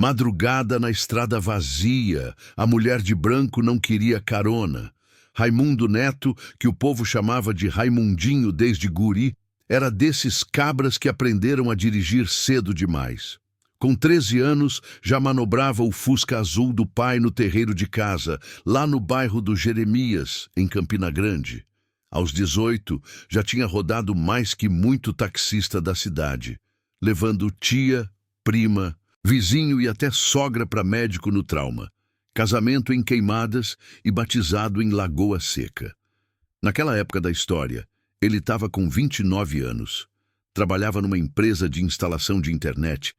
Madrugada na estrada vazia, a mulher de branco não queria carona. Raimundo Neto, que o povo chamava de Raimundinho desde guri, era desses cabras que aprenderam a dirigir cedo demais. Com 13 anos, já manobrava o Fusca azul do pai no terreiro de casa, lá no bairro do Jeremias, em Campina Grande. Aos 18, já tinha rodado mais que muito taxista da cidade, levando tia, prima, vizinho e até sogra para médico no trauma, casamento em Queimadas e batizado em Lagoa Seca. Naquela época da história, ele estava com 29 anos, trabalhava numa empresa de instalação de internet,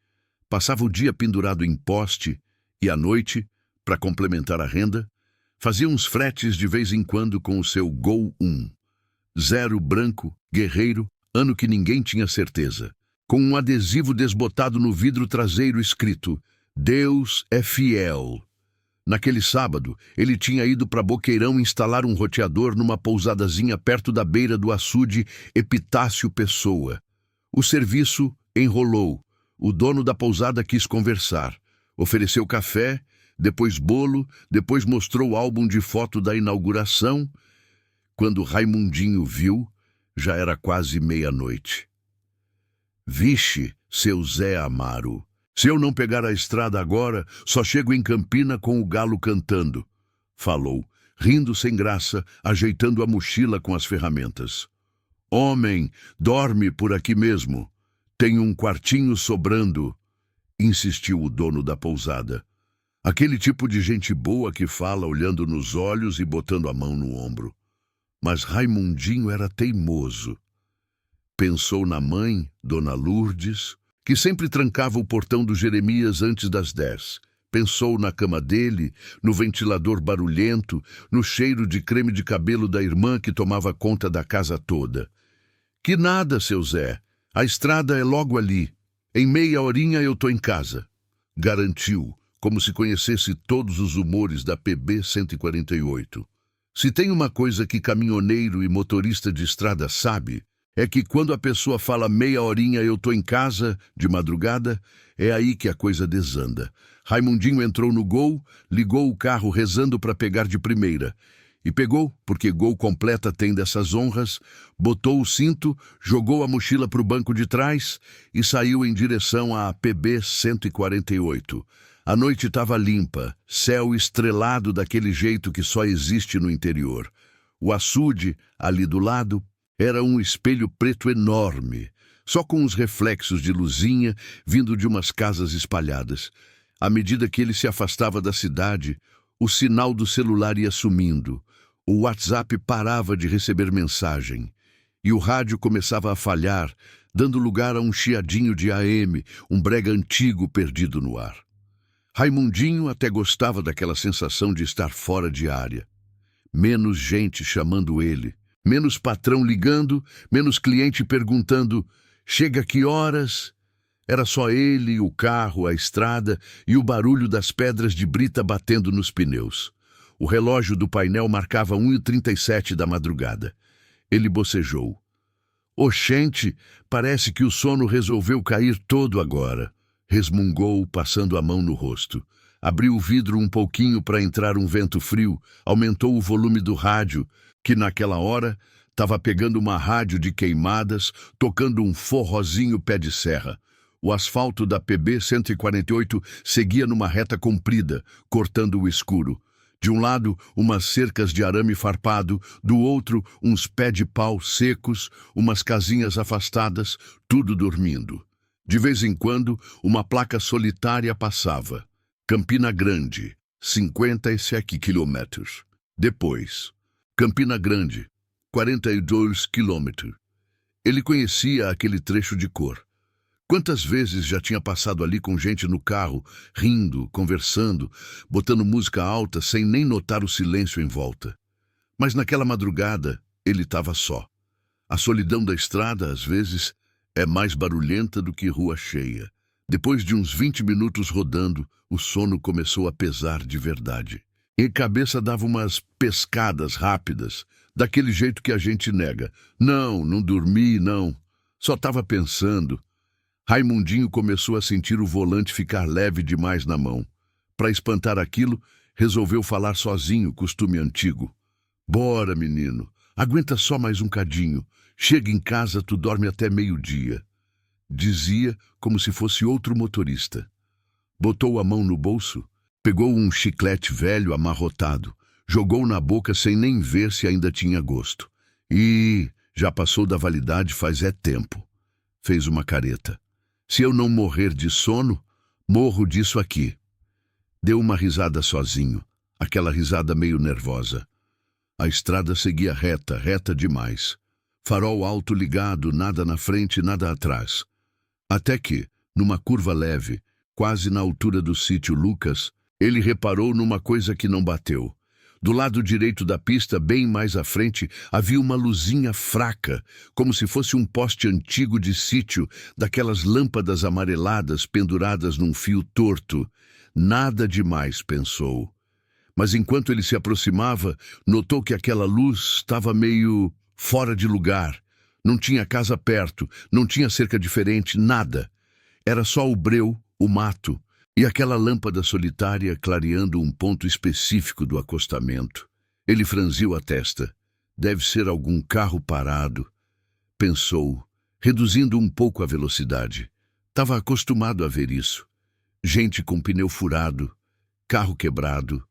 passava o dia pendurado em poste e, à noite, para complementar a renda, fazia uns fretes de vez em quando com o seu Gol 1. Zero branco, guerreiro, ano que ninguém tinha certeza, com um adesivo desbotado no vidro traseiro escrito "Deus é fiel". Naquele sábado, ele tinha ido para Boqueirão instalar um roteador numa pousadazinha perto da beira do açude Epitácio Pessoa. O serviço enrolou. O dono da pousada quis conversar. Ofereceu café, depois bolo, depois mostrou o álbum de foto da inauguração. Quando Raimundinho viu, já era quase meia-noite. "Vixe, seu Zé Amaro, se eu não pegar a estrada agora, só chego em Campina com o galo cantando", falou, rindo sem graça, ajeitando a mochila com as ferramentas. "Homem, dorme por aqui mesmo. Tem um quartinho sobrando", insistiu o dono da pousada. Aquele tipo de gente boa que fala olhando nos olhos e botando a mão no ombro. Mas Raimundinho era teimoso. Pensou na mãe, Dona Lourdes, que sempre trancava o portão do Jeremias antes das 10. Pensou na cama dele, no ventilador barulhento, no cheiro de creme de cabelo da irmã que tomava conta da casa toda. "Que nada, seu Zé. A estrada é logo ali. Em meia horinha eu tô em casa", garantiu, como se conhecesse todos os humores da PB 148. Se tem uma coisa que caminhoneiro e motorista de estrada sabe, é que quando a pessoa fala "meia horinha eu tô em casa", de madrugada, é aí que a coisa desanda. Raimundinho entrou no Gol, ligou o carro rezando para pegar de primeira. E pegou, porque Gol completa tem dessas honras, botou o cinto, jogou a mochila para o banco de trás e saiu em direção à PB 148. A noite estava limpa, céu estrelado daquele jeito que só existe no interior. O açude, ali do lado, era um espelho preto enorme, só com uns reflexos de luzinha vindo de umas casas espalhadas. À medida que ele se afastava da cidade, o sinal do celular ia sumindo. O WhatsApp parava de receber mensagem e o rádio começava a falhar, dando lugar a um chiadinho de AM, um brega antigo perdido no ar. Raimundinho até gostava daquela sensação de estar fora de área. Menos gente chamando ele, menos patrão ligando, menos cliente perguntando "chega que horas?". Era só ele, o carro, a estrada e o barulho das pedras de brita batendo nos pneus. O relógio do painel marcava 1h37 da madrugada. Ele bocejou. "Oxente, parece que o sono resolveu cair todo agora", resmungou, passando a mão no rosto. Abriu o vidro um pouquinho para entrar um vento frio, aumentou o volume do rádio, que naquela hora estava pegando uma rádio de Queimadas, tocando um forrozinho pé de serra. O asfalto da PB 148 seguia numa reta comprida, cortando o escuro. De um lado, umas cercas de arame farpado, do outro, uns pés de pau secos, umas casinhas afastadas, tudo dormindo. De vez em quando, uma placa solitária passava. Campina Grande, 57 quilômetros. Depois, Campina Grande, 42 quilômetros. Ele conhecia aquele trecho de cor. Quantas vezes já tinha passado ali com gente no carro, rindo, conversando, botando música alta sem nem notar o silêncio em volta. Mas naquela madrugada, ele estava só. A solidão da estrada, às vezes, é mais barulhenta do que rua cheia. Depois de uns 20 minutos rodando, o sono começou a pesar de verdade. E a cabeça dava umas pescadas rápidas, daquele jeito que a gente nega. Não dormi, não. Só estava pensando. Raimundinho começou a sentir o volante ficar leve demais na mão. Para espantar aquilo, resolveu falar sozinho, costume antigo. Bora, menino, aguenta só mais um cadinho. Chega em casa, tu dorme até meio-dia. Dizia como se fosse outro motorista. Botou a mão no bolso, pegou um chiclete velho amarrotado, jogou na boca sem nem ver se ainda tinha gosto. E já passou da validade faz tempo. Fez uma careta. Se eu não morrer de sono, morro disso aqui. Deu uma risada sozinho, aquela risada meio nervosa. A estrada seguia reta, reta demais. Farol alto ligado, nada na frente, nada atrás. Até que, numa curva leve, quase na altura do sítio Lucas, ele reparou numa coisa que não bateu. Do lado direito da pista, bem mais à frente, havia uma luzinha fraca, como se fosse um poste antigo de sítio, daquelas lâmpadas amareladas penduradas num fio torto. Nada demais, pensou. Mas enquanto ele se aproximava, notou que aquela luz estava meio fora de lugar. Não tinha casa perto, não tinha cerca diferente, nada. Era só o breu, o mato, e aquela lâmpada solitária clareando um ponto específico do acostamento. Ele franziu a testa. Deve ser algum carro parado, pensou, reduzindo um pouco a velocidade. Estava acostumado a ver isso. Gente com pneu furado, carro quebrado,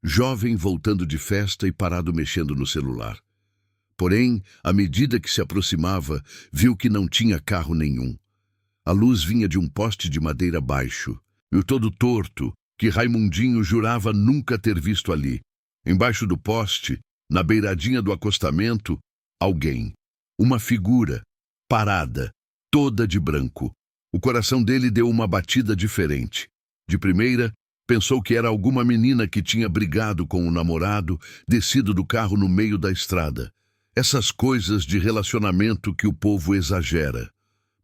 jovem voltando de festa e parado mexendo no celular. Porém, à medida que se aproximava, viu que não tinha carro nenhum. A luz vinha de um poste de madeira baixo, e o todo torto, que Raimundinho jurava nunca ter visto ali. Embaixo do poste, na beiradinha do acostamento, alguém. Uma figura, parada, toda de branco. O coração dele deu uma batida diferente. De primeira, pensou que era alguma menina que tinha brigado com o namorado, descido do carro no meio da estrada. Essas coisas de relacionamento que o povo exagera.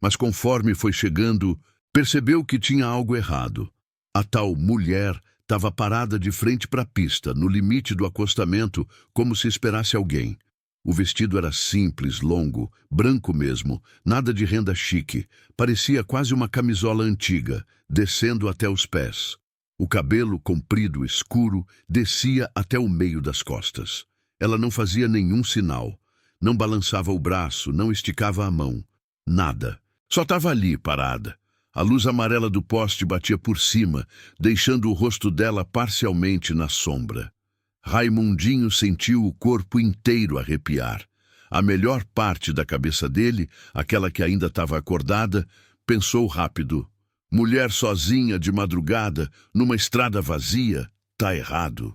Mas conforme foi chegando, percebeu que tinha algo errado. A tal mulher estava parada de frente para a pista, no limite do acostamento, como se esperasse alguém. O vestido era simples, longo, branco mesmo, nada de renda chique. Parecia quase uma camisola antiga, descendo até os pés. O cabelo, comprido, escuro, descia até o meio das costas. Ela não fazia nenhum sinal. Não balançava o braço, não esticava a mão. Nada. Só estava ali, parada. A luz amarela do poste batia por cima, deixando o rosto dela parcialmente na sombra. Raimundinho sentiu o corpo inteiro arrepiar. A melhor parte da cabeça dele, aquela que ainda estava acordada, pensou rápido. Mulher sozinha de madrugada, numa estrada vazia, tá errado.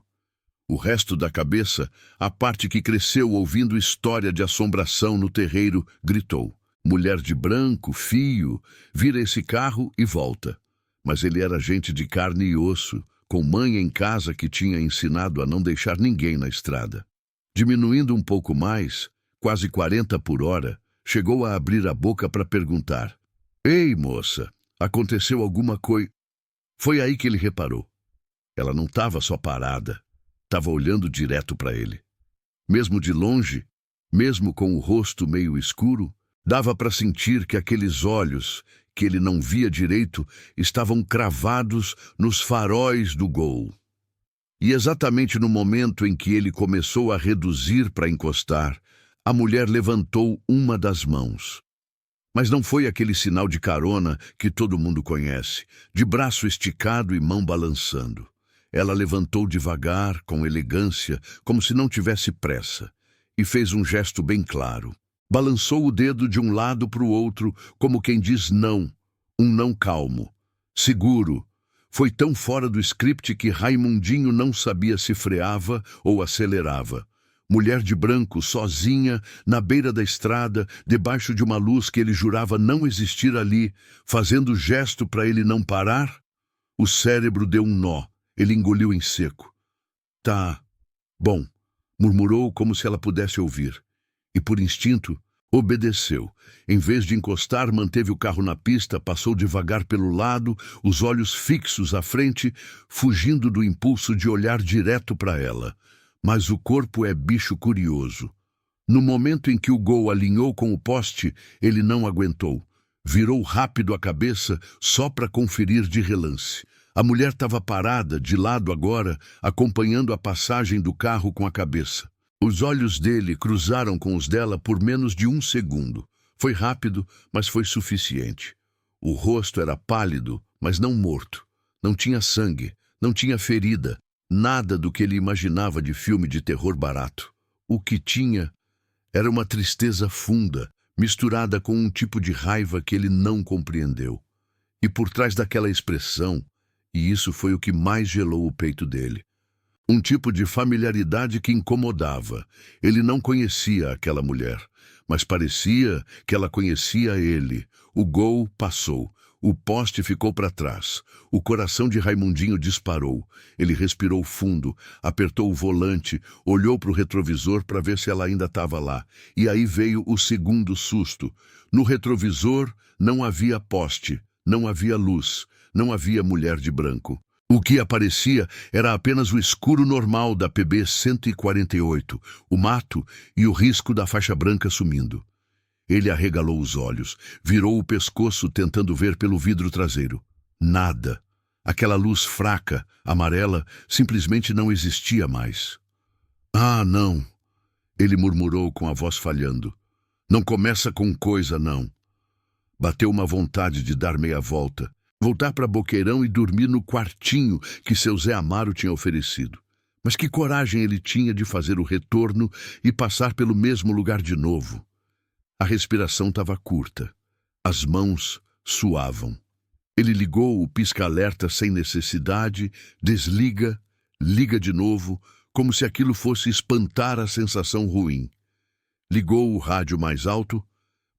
O resto da cabeça, a parte que cresceu ouvindo história de assombração no terreiro, gritou. Mulher de branco, fio, vira esse carro e volta. Mas ele era gente de carne e osso, com mãe em casa que tinha ensinado a não deixar ninguém na estrada. Diminuindo um pouco mais, quase 40 por hora, chegou a abrir a boca para perguntar. Ei, moça, aconteceu alguma coisa? Foi aí que ele reparou. Ela não estava só parada. Estava olhando direto para ele. Mesmo de longe, mesmo com o rosto meio escuro, dava para sentir que aqueles olhos, que ele não via direito, estavam cravados nos faróis do Gol. E exatamente no momento em que ele começou a reduzir para encostar, a mulher levantou uma das mãos. Mas não foi aquele sinal de carona que todo mundo conhece, de braço esticado e mão balançando. Ela levantou devagar, com elegância, como se não tivesse pressa, e fez um gesto bem claro. Balançou o dedo de um lado para o outro, como quem diz não, um não calmo, seguro. Foi tão fora do script que Raimundinho não sabia se freava ou acelerava. Mulher de branco, sozinha, na beira da estrada, debaixo de uma luz que ele jurava não existir ali, fazendo gesto para ele não parar. O cérebro deu um nó. Ele engoliu em seco. Tá, bom, murmurou como se ela pudesse ouvir. E por instinto, obedeceu. Em vez de encostar, manteve o carro na pista, passou devagar pelo lado, os olhos fixos à frente, fugindo do impulso de olhar direto para ela. Mas o corpo é bicho curioso. No momento em que o Gol alinhou com o poste, ele não aguentou. Virou rápido a cabeça só para conferir de relance. A mulher estava parada, de lado agora, acompanhando a passagem do carro com a cabeça. Os olhos dele cruzaram com os dela por menos de 1 segundo. Foi rápido, mas foi suficiente. O rosto era pálido, mas não morto. Não tinha sangue, não tinha ferida, nada do que ele imaginava de filme de terror barato. O que tinha era uma tristeza funda, misturada com um tipo de raiva que ele não compreendeu. E por trás daquela expressão, e isso foi o que mais gelou o peito dele, um tipo de familiaridade que incomodava. Ele não conhecia aquela mulher, mas parecia que ela conhecia ele. O gol passou. O poste ficou para trás. O coração de Raimundinho disparou. Ele respirou fundo, apertou o volante, olhou para o retrovisor para ver se ela ainda estava lá. E aí veio o segundo susto. No retrovisor não havia poste, não havia luz, não havia mulher de branco. O que aparecia era apenas o escuro normal da PB 148, o mato e o risco da faixa branca sumindo. Ele arregalou os olhos, virou o pescoço tentando ver pelo vidro traseiro. Nada. Aquela luz fraca, amarela, simplesmente não existia mais. Ah, não, ele murmurou com a voz falhando. Não começa com coisa, não. Bateu uma vontade de dar meia volta, voltar para Boqueirão e dormir no quartinho que seu Zé Amaro tinha oferecido. Mas que coragem ele tinha de fazer o retorno e passar pelo mesmo lugar de novo. A respiração estava curta. As mãos suavam. Ele ligou o pisca-alerta sem necessidade, desliga, liga de novo, como se aquilo fosse espantar a sensação ruim. Ligou o rádio mais alto,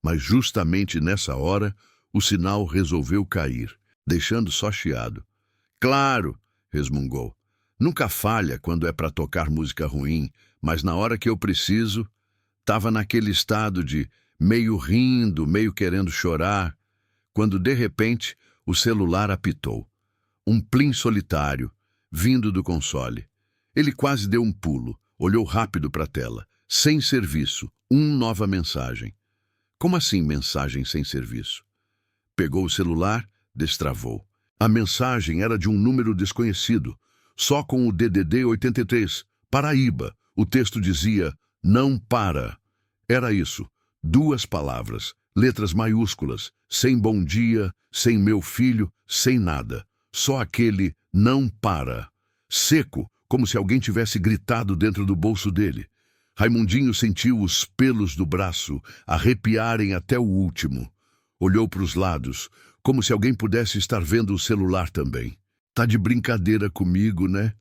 mas justamente nessa hora o sinal resolveu cair, deixando só chiado. Claro, resmungou. Nunca falha quando é para tocar música ruim, mas na hora que eu preciso, estava naquele estado de meio rindo, meio querendo chorar, quando de repente o celular apitou. Um plim solitário, vindo do console. Ele quase deu um pulo, olhou rápido para a tela. Sem serviço, nova mensagem. Como assim mensagem sem serviço? Pegou o celular, destravou. A mensagem era de um número desconhecido, só com o DDD 83, Paraíba. O texto dizia, não para. Era isso. 2 palavras, letras maiúsculas, sem bom dia, sem meu filho, sem nada. Só aquele não para. Seco, como se alguém tivesse gritado dentro do bolso dele. Raimundinho sentiu os pelos do braço arrepiarem até o último. Olhou para os lados, como se alguém pudesse estar vendo o celular também. Tá de brincadeira comigo, né?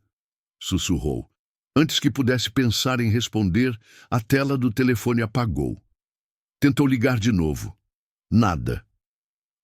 Sussurrou. Antes que pudesse pensar em responder, a tela do telefone apagou. Tentou ligar de novo. Nada.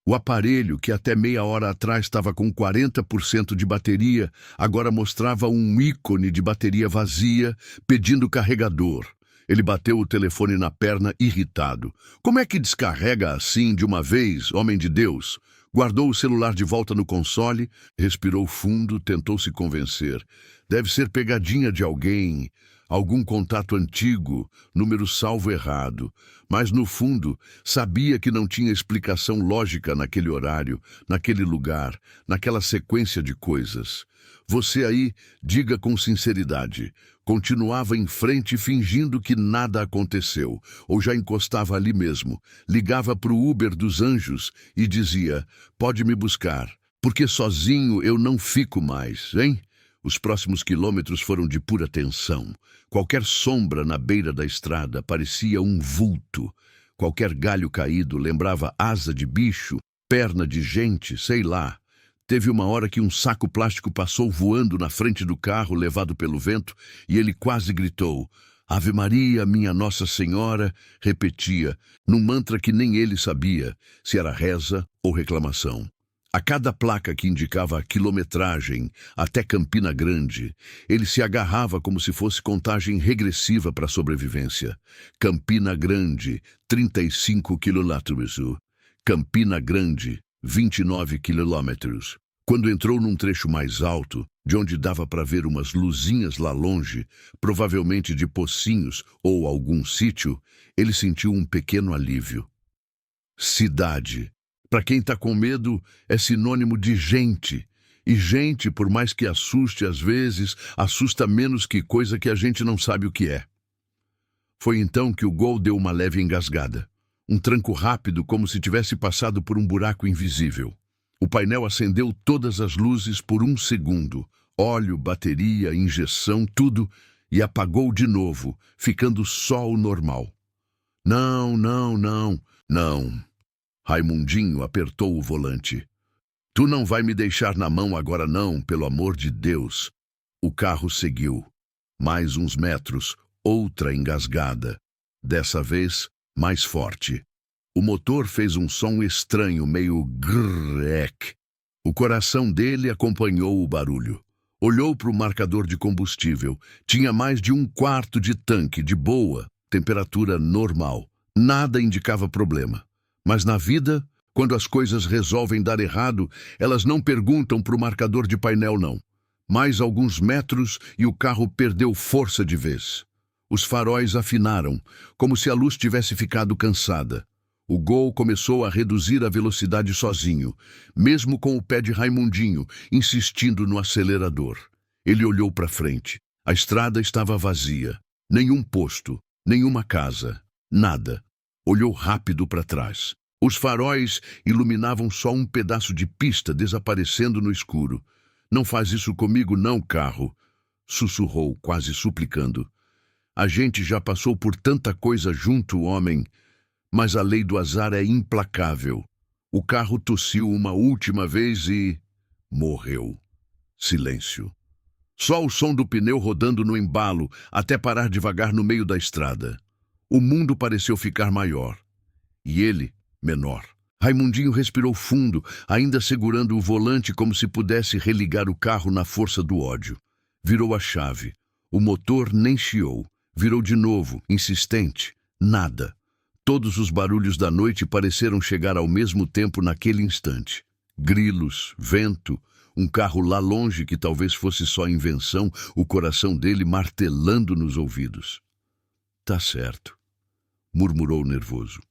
O aparelho, que até meia hora atrás estava com 40% de bateria, agora mostrava um ícone de bateria vazia, pedindo carregador. Ele bateu o telefone na perna, irritado. Como é que descarrega assim de uma vez, homem de Deus? Guardou o celular de volta no console, respirou fundo, tentou se convencer. Deve ser pegadinha de alguém, algum contato antigo, número salvo errado. Mas, no fundo, sabia que não tinha explicação lógica naquele horário, naquele lugar, naquela sequência de coisas. Você aí, diga com sinceridade, continuava em frente fingindo que nada aconteceu, ou já encostava ali mesmo, ligava para o Uber dos Anjos e dizia, pode me buscar, porque sozinho eu não fico mais, hein? Os próximos quilômetros foram de pura tensão. Qualquer sombra na beira da estrada parecia um vulto. Qualquer galho caído lembrava asa de bicho, perna de gente, sei lá. Teve uma hora que um saco plástico passou voando na frente do carro, levado pelo vento, e ele quase gritou. Ave Maria, minha Nossa Senhora, repetia, num mantra que nem ele sabia, se era reza ou reclamação. A cada placa que indicava a quilometragem até Campina Grande, ele se agarrava como se fosse contagem regressiva para a sobrevivência. Campina Grande, 35 quilômetros. Campina Grande, 29 quilômetros. Quando entrou num trecho mais alto, de onde dava para ver umas luzinhas lá longe, provavelmente de Pocinhos ou algum sítio, ele sentiu um pequeno alívio. Cidade. Para quem está com medo, é sinônimo de gente. E gente, por mais que assuste às vezes, assusta menos que coisa que a gente não sabe o que é. Foi então que o Gol deu uma leve engasgada. Um tranco rápido, como se tivesse passado por um buraco invisível. O painel acendeu todas as luzes por um segundo. Óleo, bateria, injeção, tudo, e apagou de novo, ficando só o normal. Não, não, não, não. Raimundinho apertou o volante. Tu não vai me deixar na mão agora não, pelo amor de Deus. O carro seguiu. Mais uns metros, outra engasgada. Dessa vez, mais forte. O motor fez um som estranho, meio grrrec. O coração dele acompanhou o barulho. Olhou para o marcador de combustível. Tinha mais de um quarto de tanque, de boa, temperatura normal. Nada indicava problema. Mas na vida, quando as coisas resolvem dar errado, elas não perguntam para o marcador de painel, não. Mais alguns metros e o carro perdeu força de vez. Os faróis afinaram, como se a luz tivesse ficado cansada. O Gol começou a reduzir a velocidade sozinho, mesmo com o pé de Raimundinho insistindo no acelerador. Ele olhou para frente. A estrada estava vazia. Nenhum posto, nenhuma casa, nada. Olhou rápido para trás. Os faróis iluminavam só um pedaço de pista desaparecendo no escuro. Não faz isso comigo não, carro, sussurrou, quase suplicando. A gente já passou por tanta coisa junto, homem. Mas a lei do azar é implacável. O carro tossiu uma última vez e... morreu. Silêncio. Só o som do pneu rodando no embalo, até parar devagar no meio da estrada. O mundo pareceu ficar maior. E ele, menor. Raimundinho respirou fundo, ainda segurando o volante como se pudesse religar o carro na força do ódio. Virou a chave. O motor nem chiou. Virou de novo, insistente. Nada. Todos os barulhos da noite pareceram chegar ao mesmo tempo naquele instante. Grilos, vento, um carro lá longe que talvez fosse só invenção, o coração dele martelando nos ouvidos. Tá certo, murmurou nervoso.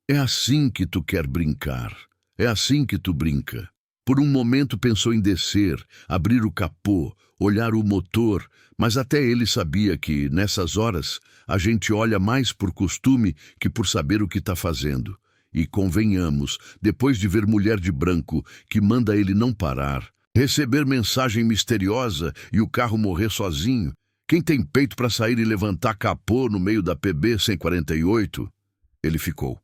É assim que tu quer brincar. É assim que tu brinca. Por um momento pensou em descer, abrir o capô, olhar o motor, mas até ele sabia que, nessas horas, a gente olha mais por costume que por saber o que está fazendo. E, convenhamos, depois de ver mulher de branco que manda ele não parar, receber mensagem misteriosa e o carro morrer sozinho, quem tem peito para sair e levantar capô no meio da PB 148? Ele ficou,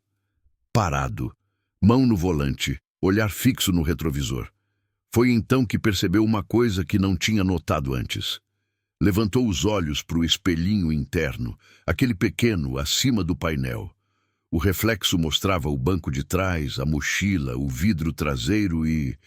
parado, mão no volante, olhar fixo no retrovisor. Foi então que percebeu uma coisa que não tinha notado antes. Levantou os olhos para o espelhinho interno, aquele pequeno, acima do painel. O reflexo mostrava o banco de trás, a mochila, o vidro traseiro e...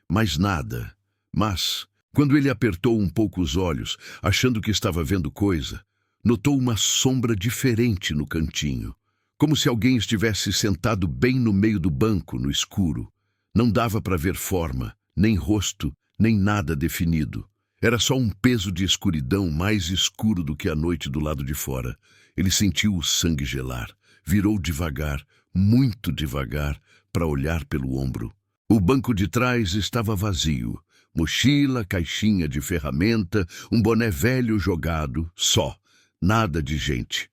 mais nada. Mas, quando ele apertou um pouco os olhos, achando que estava vendo coisa, notou uma sombra diferente no cantinho. Como se alguém estivesse sentado bem no meio do banco, no escuro. Não dava para ver forma, nem rosto, nem nada definido. Era só um peso de escuridão mais escuro do que a noite do lado de fora. Ele sentiu o sangue gelar. Virou devagar, muito devagar, para olhar pelo ombro. O banco de trás estava vazio. Mochila, caixinha de ferramenta, um boné velho jogado, só. Nada de gente.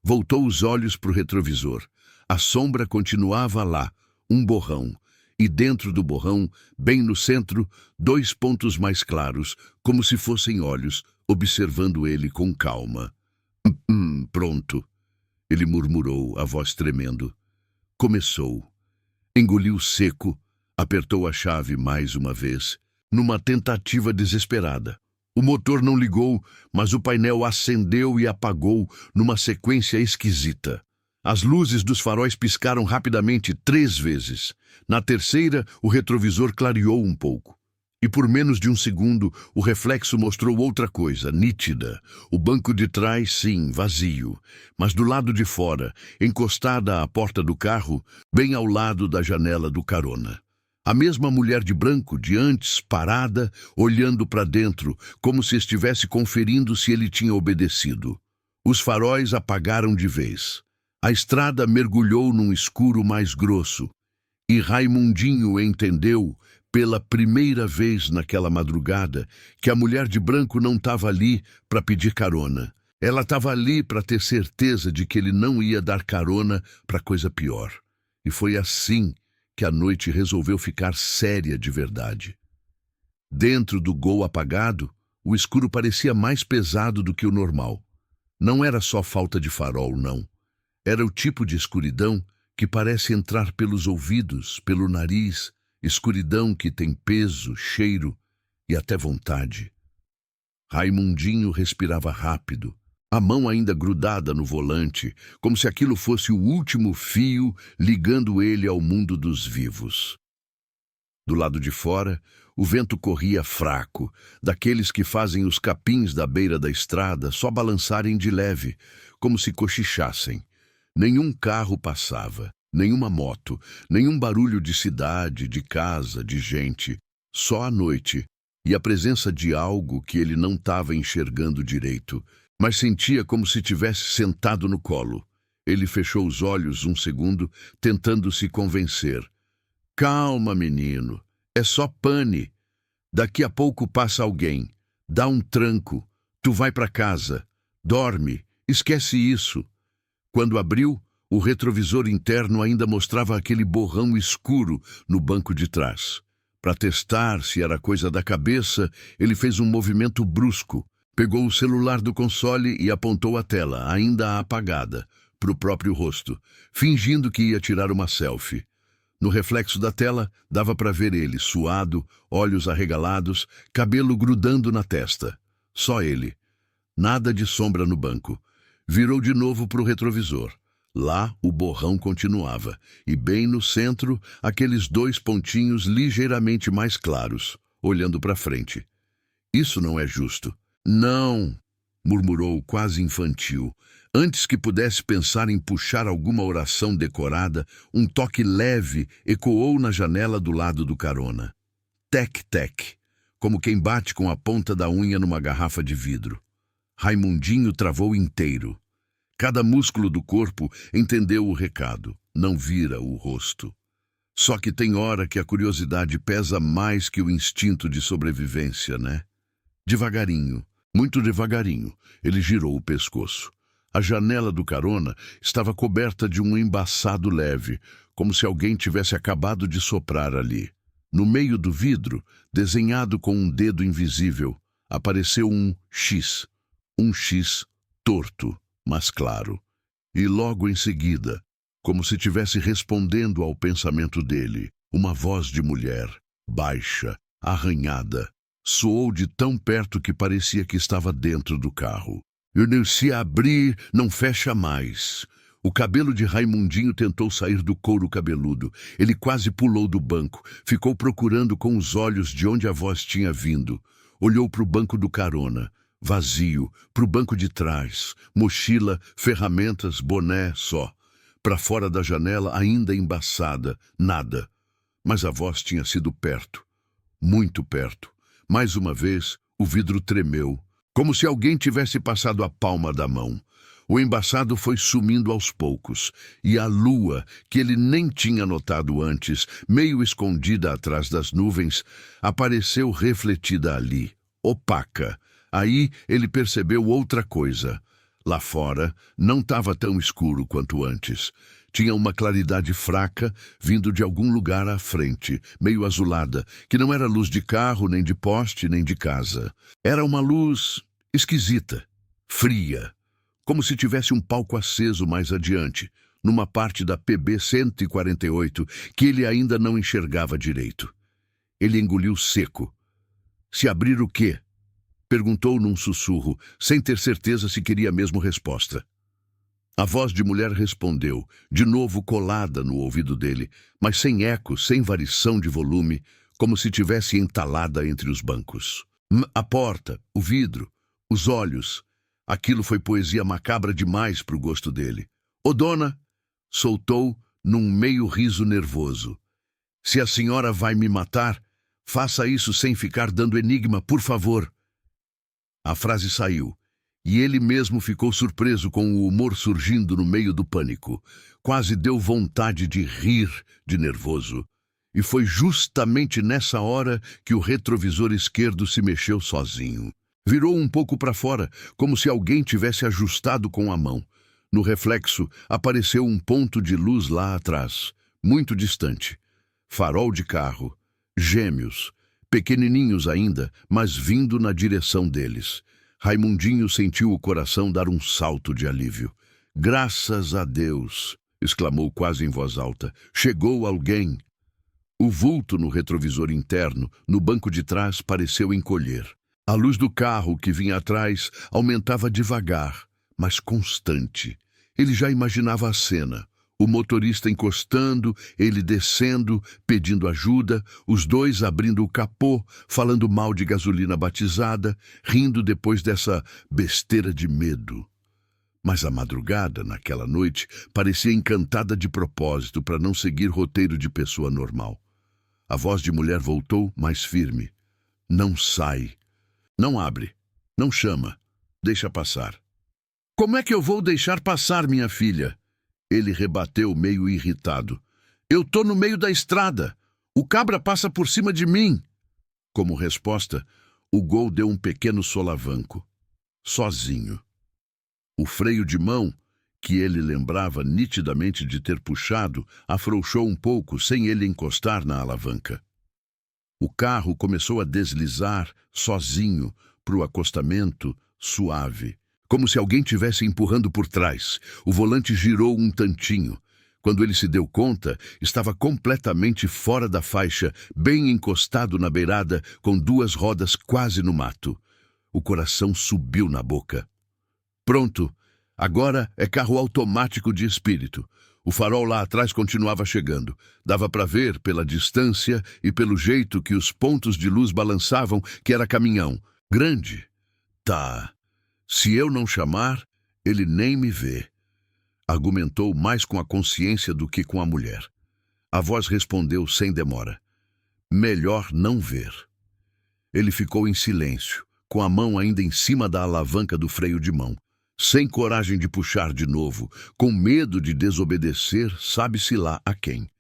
Voltou os olhos para o retrovisor. A sombra continuava lá, um borrão. E dentro do borrão, bem no centro, 2 pontos mais claros, como se fossem olhos, observando ele com calma. Pronto, ele murmurou, a voz tremendo. Começou. Engoliu seco, apertou a chave mais uma vez, numa tentativa desesperada. O motor não ligou, mas o painel acendeu e apagou numa sequência esquisita. As luzes dos faróis piscaram rapidamente 3 vezes. Na terceira, o retrovisor clareou um pouco. E por menos de um segundo, o reflexo mostrou outra coisa, nítida. O banco de trás, sim, vazio. Mas do lado de fora, encostada à porta do carro, bem ao lado da janela do carona. A mesma mulher de branco, de antes, parada, olhando para dentro, como se estivesse conferindo se ele tinha obedecido. Os faróis apagaram de vez. A estrada mergulhou num escuro mais grosso. E Raimundinho entendeu, pela primeira vez naquela madrugada, que a mulher de branco não estava ali para pedir carona. Ela estava ali para ter certeza de que ele não ia dar carona para coisa pior. E foi assim que a noite resolveu ficar séria de verdade. Dentro do Gol apagado, o escuro parecia mais pesado do que o normal. Não era só falta de farol, não. Era o tipo de escuridão que parece entrar pelos ouvidos, pelo nariz, escuridão que tem peso, cheiro e até vontade. Raimundinho respirava rápido, a mão ainda grudada no volante, como se aquilo fosse o último fio ligando ele ao mundo dos vivos. Do lado de fora, o vento corria fraco, daqueles que fazem os capins da beira da estrada só balançarem de leve, como se cochichassem. Nenhum carro passava, nenhuma moto, nenhum barulho de cidade, de casa, de gente. Só a noite e a presença de algo que ele não estava enxergando direito, mas sentia como se tivesse sentado no colo. Ele fechou os olhos um segundo, tentando se convencer. Calma, menino. É só pane. Daqui a pouco passa alguém. Dá um tranco. Tu vai para casa. Dorme. Esquece isso. Quando abriu, o retrovisor interno ainda mostrava aquele borrão escuro no banco de trás. Para testar se era coisa da cabeça, ele fez um movimento brusco. Pegou o celular do console e apontou a tela, ainda apagada, para o próprio rosto, fingindo que ia tirar uma selfie. No reflexo da tela, dava para ver ele, suado, olhos arregalados, cabelo grudando na testa. Só ele. Nada de sombra no banco. Virou de novo para o retrovisor. Lá, o borrão continuava, e bem no centro, aqueles dois pontinhos ligeiramente mais claros, olhando para frente. Isso não é justo. Não, murmurou quase infantil. Antes que pudesse pensar em puxar alguma oração decorada, um toque leve ecoou na janela do lado do carona. Tec-tec, como quem bate com a ponta da unha numa garrafa de vidro. Raimundinho travou inteiro. Cada músculo do corpo entendeu o recado, não vira o rosto. Só que tem hora que a curiosidade pesa mais que o instinto de sobrevivência, né? Devagarinho, muito devagarinho, ele girou o pescoço. A janela do carona estava coberta de um embaçado leve, como se alguém tivesse acabado de soprar ali. No meio do vidro, desenhado com um dedo invisível, apareceu um X torto, mas claro. E logo em seguida, como se estivesse respondendo ao pensamento dele, uma voz de mulher, baixa, arranhada, soou de tão perto que parecia que estava dentro do carro. Se abrir, não fecha mais. O cabelo de Raimundinho tentou sair do couro cabeludo. Ele quase pulou do banco, ficou procurando com os olhos de onde a voz tinha vindo. Olhou para o banco do carona. Vazio, para o banco de trás, mochila, ferramentas, boné, só. Para fora da janela, ainda embaçada, nada. Mas a voz tinha sido perto, muito perto. Mais uma vez, o vidro tremeu, como se alguém tivesse passado a palma da mão. O embaçado foi sumindo aos poucos, e a lua, que ele nem tinha notado antes, meio escondida atrás das nuvens, apareceu refletida ali, opaca. Aí ele percebeu outra coisa. Lá fora não estava tão escuro quanto antes. Tinha uma claridade fraca vindo de algum lugar à frente, meio azulada, que não era luz de carro, nem de poste, nem de casa. Era uma luz esquisita, fria, como se tivesse um palco aceso mais adiante, numa parte da PB 148 que ele ainda não enxergava direito. Ele engoliu seco. Se abrir o quê? Perguntou num sussurro, sem ter certeza se queria mesmo resposta. A voz de mulher respondeu, de novo colada no ouvido dele, mas sem eco, sem variação de volume, como se tivesse entalada entre os bancos. A porta, o vidro, os olhos. Aquilo foi poesia macabra demais para o gosto dele. "Ô, dona!" soltou num meio riso nervoso. "Se a senhora vai me matar, faça isso sem ficar dando enigma, por favor." A frase saiu, E ele mesmo ficou surpreso com o humor surgindo no meio do pânico. Quase deu vontade de rir de nervoso. E foi justamente nessa hora que o retrovisor esquerdo se mexeu sozinho. Virou um pouco para fora, como se alguém tivesse ajustado com a mão. No reflexo, apareceu um ponto de luz lá atrás, muito distante. Farol de carro, gêmeos, pequenininhos ainda, mas vindo na direção deles. Raimundinho sentiu o coração dar um salto de alívio. "Graças a Deus!" exclamou quase em voz alta. "Chegou alguém!" O vulto no retrovisor interno, no banco de trás, pareceu encolher. A luz do carro que vinha atrás aumentava devagar, mas constante. Ele já imaginava a cena. O motorista encostando, ele descendo, pedindo ajuda, os dois abrindo o capô, falando mal de gasolina batizada, rindo depois dessa besteira de medo. Mas a madrugada, naquela noite, parecia encantada de propósito para não seguir roteiro de pessoa normal. A voz de mulher voltou, mais firme. "Não sai. Não abre. Não chama. Deixa passar." "Como é que eu vou deixar passar, minha filha?" Ele rebateu meio irritado. "Eu tô no meio da estrada. O cabra passa por cima de mim." Como resposta, o Gol deu um pequeno solavanco. Sozinho. O freio de mão, que ele lembrava nitidamente de ter puxado, afrouxou um pouco sem ele encostar na alavanca. O carro começou a deslizar, sozinho, para o acostamento, suave, como se alguém tivesse empurrando por trás. O volante girou um tantinho. Quando ele se deu conta, estava completamente fora da faixa, bem encostado na beirada, com duas rodas quase no mato. O coração subiu na boca. Pronto, agora é carro automático de espírito. O farol lá atrás continuava chegando. Dava para ver, pela distância e pelo jeito que os pontos de luz balançavam, que era caminhão. Grande. Tá. Se eu não chamar, ele nem me vê. Argumentou mais com a consciência do que com a mulher. A voz respondeu sem demora. Melhor não ver. Ele ficou em silêncio, com a mão ainda em cima da alavanca do freio de mão. Sem coragem de puxar de novo, com medo de desobedecer, sabe-se lá a quem.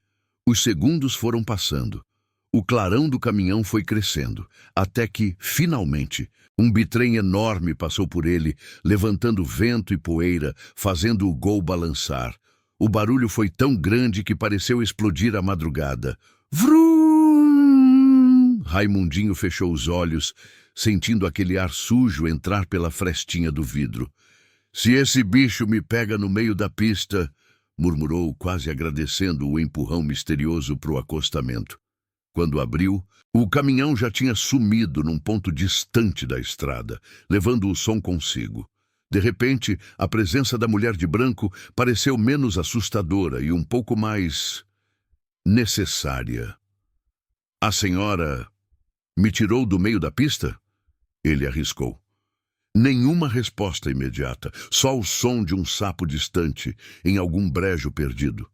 Os segundos foram passando. O clarão do caminhão foi crescendo, até que, finalmente, um bitrem enorme passou por ele, levantando vento e poeira, fazendo o Gol balançar. O barulho foi tão grande que pareceu explodir a madrugada. Vrum! Raimundinho fechou os olhos, sentindo aquele ar sujo entrar pela frestinha do vidro. "Se esse bicho me pega no meio da pista", murmurou, quase agradecendo o empurrão misterioso para o acostamento. Quando abriu, o caminhão já tinha sumido num ponto distante da estrada, levando o som consigo. De repente, a presença da mulher de branco pareceu menos assustadora e um pouco mais necessária. "A senhora me tirou do meio da pista?" Ele arriscou. Nenhuma resposta imediata, só o som de um sapo distante, em algum brejo perdido.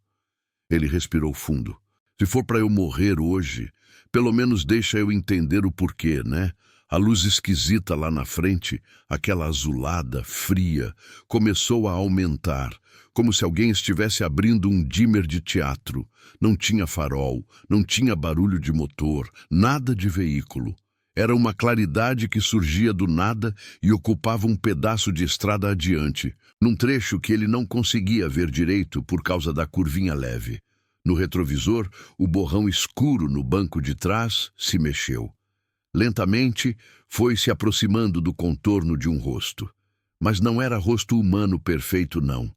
Ele respirou fundo. "Se for para eu morrer hoje, pelo menos deixa eu entender o porquê, né?" A luz esquisita lá na frente, aquela azulada, fria, começou a aumentar, como se alguém estivesse abrindo um dimmer de teatro. Não tinha farol, não tinha barulho de motor, nada de veículo. Era uma claridade que surgia do nada e ocupava um pedaço de estrada adiante, num trecho que ele não conseguia ver direito por causa da curvinha leve. No retrovisor, o borrão escuro no banco de trás se mexeu. Lentamente, foi se aproximando do contorno de um rosto. Mas não era rosto humano perfeito, não.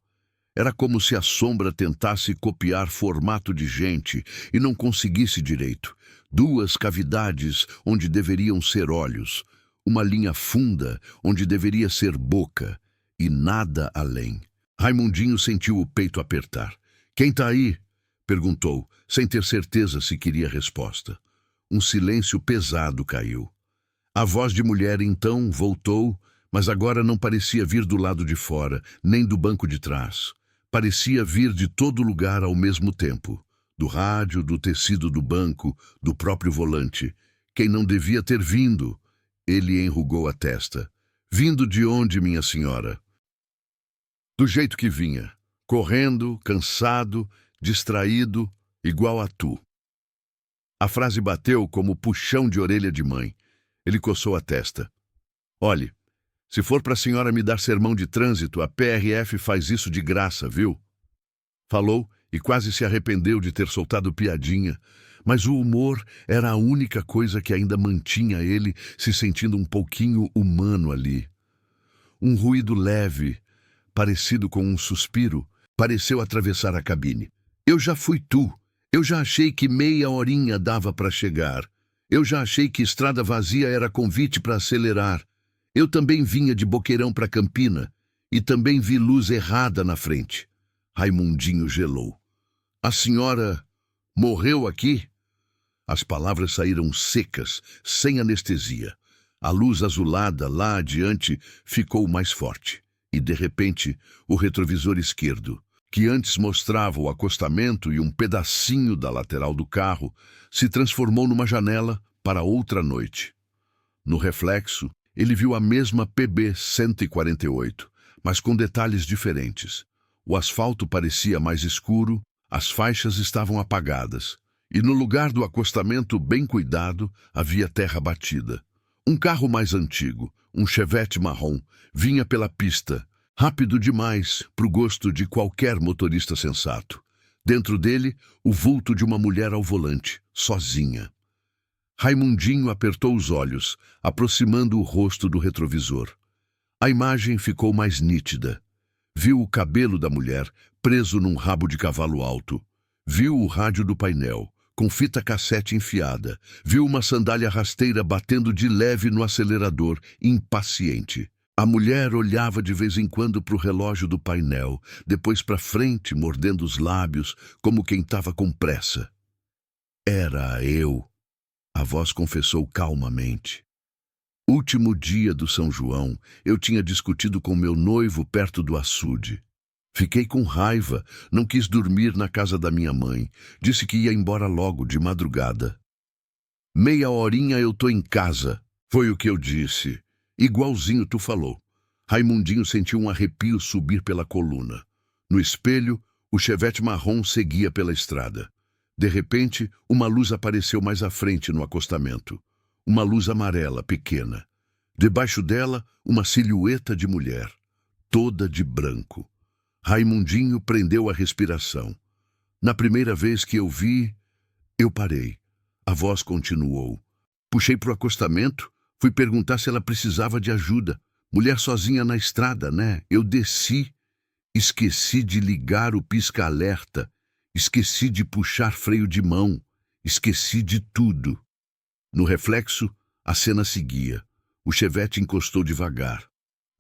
Era como se a sombra tentasse copiar formato de gente e não conseguisse direito. Duas cavidades onde deveriam ser olhos, uma linha funda onde deveria ser boca, e nada além. Raimundinho sentiu o peito apertar. "Quem tá aí?" perguntou, sem ter certeza se queria resposta. Um silêncio pesado caiu. A voz de mulher então voltou, mas agora não parecia vir do lado de fora, nem do banco de trás. Parecia vir de todo lugar ao mesmo tempo. Do rádio, do tecido do banco, do próprio volante. Quem não devia ter vindo? Ele enrugou a testa. Vindo de onde, minha senhora? Do jeito que vinha, correndo, cansado, distraído, igual a tu. A frase bateu como puxão de orelha de mãe. Ele coçou a testa. Olhe, se for para a senhora me dar sermão de trânsito, a PRF faz isso de graça, viu? Falou e quase se arrependeu de ter soltado piadinha, mas o humor era a única coisa que ainda mantinha ele se sentindo um pouquinho humano ali. Um ruído leve, parecido com um suspiro, pareceu atravessar a cabine. Eu já fui tu. Eu já achei que meia horinha dava para chegar. Eu já achei que estrada vazia era convite para acelerar. Eu também vinha de Boqueirão para Campina e também vi luz errada na frente. Raimundinho gelou. A senhora morreu aqui? As palavras saíram secas, sem anestesia. A luz azulada lá adiante ficou mais forte. E, de repente, o retrovisor esquerdo, que antes mostrava o acostamento e um pedacinho da lateral do carro, se transformou numa janela para outra noite. No reflexo, ele viu a mesma PB 148, mas com detalhes diferentes. O asfalto parecia mais escuro, as faixas estavam apagadas, e no lugar do acostamento bem cuidado havia terra batida. Um carro mais antigo, um Chevette marrom, vinha pela pista, rápido demais para o gosto de qualquer motorista sensato. Dentro dele, o vulto de uma mulher ao volante, sozinha. Raimundinho apertou os olhos, aproximando o rosto do retrovisor. A imagem ficou mais nítida. Viu o cabelo da mulher preso num rabo de cavalo alto. Viu o rádio do painel, com fita cassete enfiada. Viu uma sandália rasteira batendo de leve no acelerador, impaciente. A mulher olhava de vez em quando para o relógio do painel, depois para frente, mordendo os lábios, como quem estava com pressa. Era eu, a voz confessou calmamente. Último dia do São João, eu tinha discutido com meu noivo perto do açude. Fiquei com raiva, não quis dormir na casa da minha mãe. Disse que ia embora logo, de madrugada. Meia horinha eu tô em casa, foi o que eu disse. Igualzinho tu falou. Raimundinho sentiu um arrepio subir pela coluna. No espelho, o Chevette marrom seguia pela estrada. De repente, uma luz apareceu mais à frente no acostamento. Uma luz amarela, pequena. Debaixo dela, uma silhueta de mulher, toda de branco. Raimundinho prendeu a respiração. Na primeira vez que eu vi, eu parei. A voz continuou. Puxei pro acostamento, fui perguntar se ela precisava de ajuda. Mulher sozinha na estrada, né? Eu desci. Esqueci de ligar o pisca-alerta. Esqueci de puxar freio de mão. Esqueci de tudo. No reflexo, a cena seguia. O Chevette encostou devagar.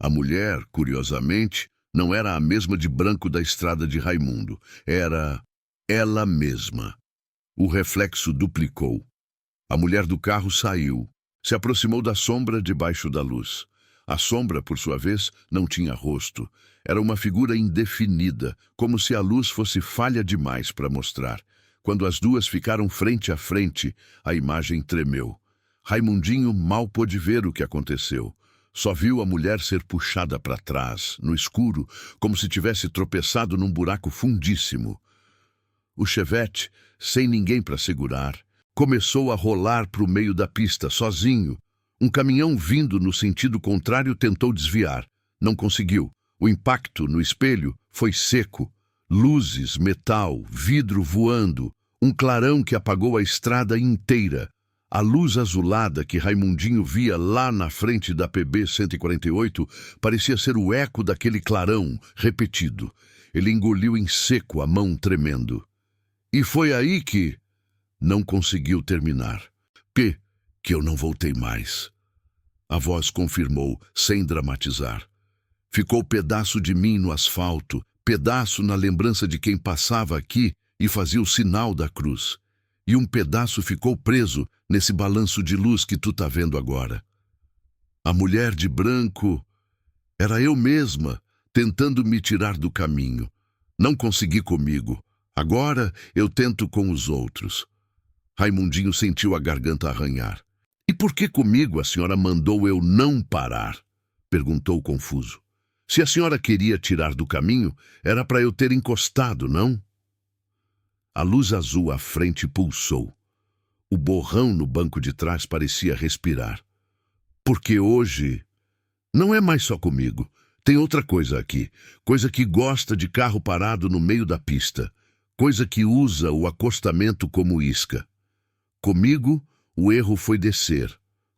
A mulher, curiosamente, não era a mesma de branco da estrada de Raimundo. Era ela mesma. O reflexo duplicou. A mulher do carro saiu. Se aproximou da sombra debaixo da luz. A sombra, por sua vez, não tinha rosto. Era uma figura indefinida, como se a luz fosse falha demais para mostrar. Quando as duas ficaram frente a frente, a imagem tremeu. Raimundinho mal pôde ver o que aconteceu. Só viu a mulher ser puxada para trás, no escuro, como se tivesse tropeçado num buraco fundíssimo. O Chevette, sem ninguém para segurar, começou a rolar para o meio da pista, sozinho. Um caminhão vindo no sentido contrário tentou desviar. Não conseguiu. O impacto no espelho foi seco. Luzes, metal, vidro voando. Um clarão que apagou a estrada inteira. A luz azulada que Raimundinho via lá na frente da PB 148 parecia ser o eco daquele clarão repetido. Ele engoliu em seco, a mão tremendo. E foi aí que... Não conseguiu terminar. Que eu não voltei mais. A voz confirmou, sem dramatizar. Ficou pedaço de mim no asfalto, pedaço na lembrança de quem passava aqui e fazia o sinal da cruz. E um pedaço ficou preso nesse balanço de luz que tu tá vendo agora. A mulher de branco era eu mesma, tentando me tirar do caminho. Não consegui comigo. Agora eu tento com os outros. Raimundinho sentiu a garganta arranhar. E por que comigo a senhora mandou eu não parar? Perguntou confuso. Se a senhora queria tirar do caminho, era para eu ter encostado, não? A luz azul à frente pulsou. O borrão no banco de trás parecia respirar. Porque hoje não é mais só comigo. Tem outra coisa aqui. Coisa que gosta de carro parado no meio da pista. Coisa que usa o acostamento como isca. Comigo, o erro foi descer.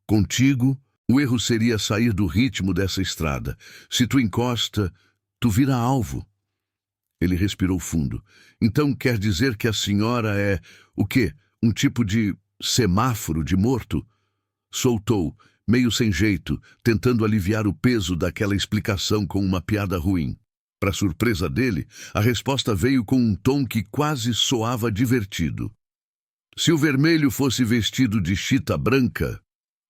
Contigo, o erro seria sair do ritmo dessa estrada. Se tu encosta, tu vira alvo. Ele respirou fundo. Então quer dizer que a senhora é, o quê? Um tipo de semáforo de morto? Soltou, meio sem jeito, tentando aliviar o peso daquela explicação com uma piada ruim. Para surpresa dele, a resposta veio com um tom que quase soava divertido. Se o vermelho fosse vestido de chita branca,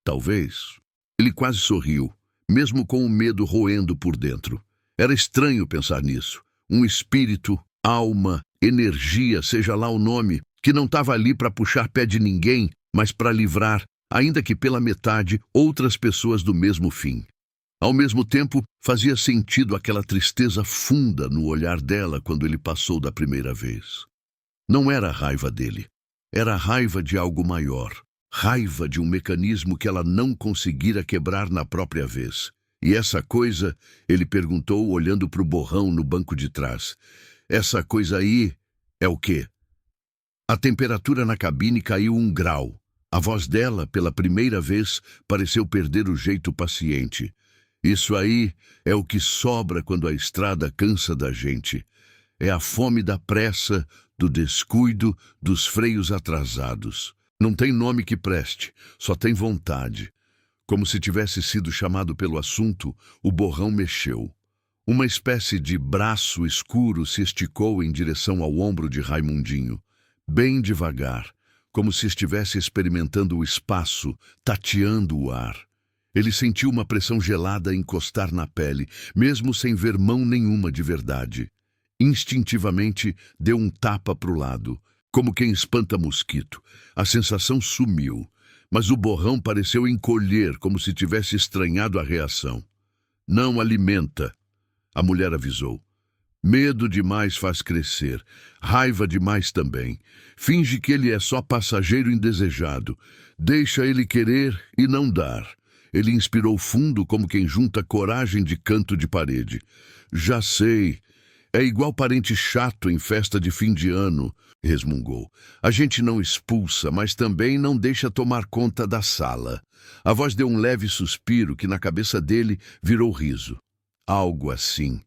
talvez. Ele quase sorriu, mesmo com o medo roendo por dentro. Era estranho pensar nisso. Um espírito, alma, energia, seja lá o nome, que não estava ali para puxar pé de ninguém, mas para livrar, ainda que pela metade, outras pessoas do mesmo fim. Ao mesmo tempo, fazia sentido aquela tristeza funda no olhar dela quando ele passou da primeira vez. Não era a raiva dele. Era a raiva de algo maior. Raiva de um mecanismo que ela não conseguira quebrar na própria vez. E essa coisa, ele perguntou olhando para o borrão no banco de trás. Essa coisa aí é o quê? A temperatura na cabine caiu 1 grau. A voz dela, pela primeira vez, pareceu perder o jeito paciente. Isso aí é o que sobra quando a estrada cansa da gente. É a fome da pressa, do descuido, dos freios atrasados. Não tem nome que preste, só tem vontade. Como se tivesse sido chamado pelo assunto, o borrão mexeu. Uma espécie de braço escuro se esticou em direção ao ombro de Raimundinho, bem devagar, como se estivesse experimentando o espaço, tateando o ar. Ele sentiu uma pressão gelada encostar na pele, mesmo sem ver mão nenhuma de verdade. Instintivamente, deu um tapa para o lado, como quem espanta mosquito. A sensação sumiu, mas o borrão pareceu encolher, como se tivesse estranhado a reação. Não alimenta, a mulher avisou. Medo demais faz crescer, raiva demais também. Finge que ele é só passageiro indesejado. Deixa ele querer e não dar. Ele inspirou fundo como quem junta coragem de canto de parede. Já sei. É igual parente chato em festa de fim de ano, resmungou. A gente não expulsa, mas também não deixa tomar conta da sala. A voz deu um leve suspiro que na cabeça dele virou riso. Algo assim.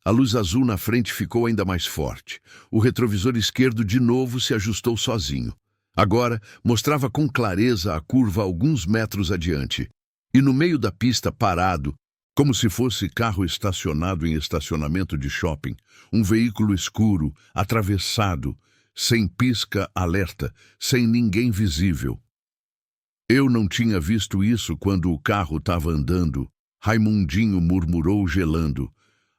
A luz azul na frente ficou ainda mais forte. O retrovisor esquerdo de novo se ajustou sozinho. Agora mostrava com clareza a curva alguns metros adiante. E no meio da pista, parado, como se fosse carro estacionado em estacionamento de shopping, um veículo escuro, atravessado, sem pisca-alerta, sem ninguém visível. Eu não tinha visto isso quando o carro estava andando, Raimundinho murmurou gelando.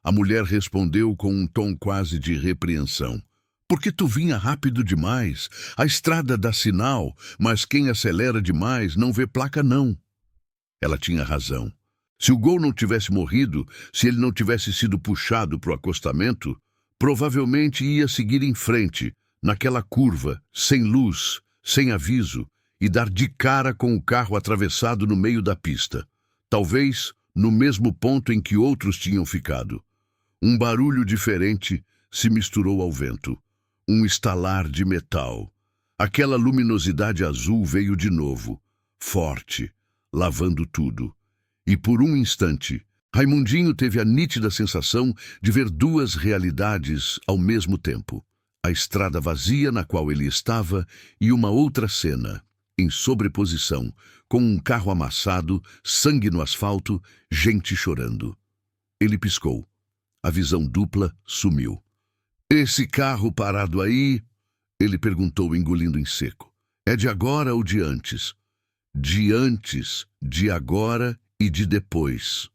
A mulher respondeu com um tom quase de repreensão. Porque tu vinha rápido demais. A estrada dá sinal, mas quem acelera demais não vê placa não. Ela tinha razão. Se o Gol não tivesse morrido, se ele não tivesse sido puxado para o acostamento, provavelmente ia seguir em frente, naquela curva, sem luz, sem aviso, e dar de cara com o carro atravessado no meio da pista. Talvez no mesmo ponto em que outros tinham ficado. Um barulho diferente se misturou ao vento. Um estalar de metal. Aquela luminosidade azul veio de novo, forte, lavando tudo. E por um instante, Raimundinho teve a nítida sensação de ver duas realidades ao mesmo tempo. A estrada vazia na qual ele estava e uma outra cena, em sobreposição, com um carro amassado, sangue no asfalto, gente chorando. Ele piscou. A visão dupla sumiu. Esse carro parado aí, ele perguntou engolindo em seco. É de agora ou de antes? De antes, de agora e de depois.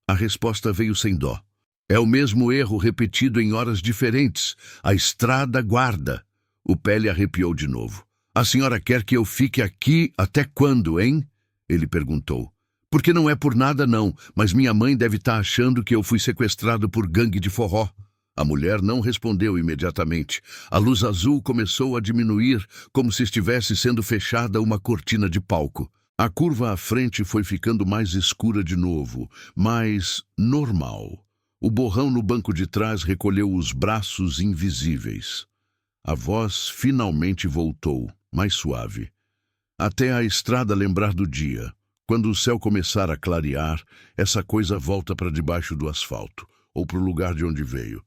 A resposta veio sem dó. É o mesmo erro repetido em horas diferentes. A estrada guarda. O pé lhe arrepiou de novo. A senhora quer que eu fique aqui até quando, hein? Ele perguntou. Porque não é por nada não, mas minha mãe deve estar achando que eu fui sequestrado por gangue de forró. A mulher não respondeu imediatamente. A luz azul começou a diminuir, como se estivesse sendo fechada uma cortina de palco. A curva à frente foi ficando mais escura de novo, mais normal. O borrão no banco de trás recolheu os braços invisíveis. A voz finalmente voltou, mais suave. Até a estrada lembrar do dia. Quando o céu começar a clarear, essa coisa volta para debaixo do asfalto, ou para o lugar de onde veio.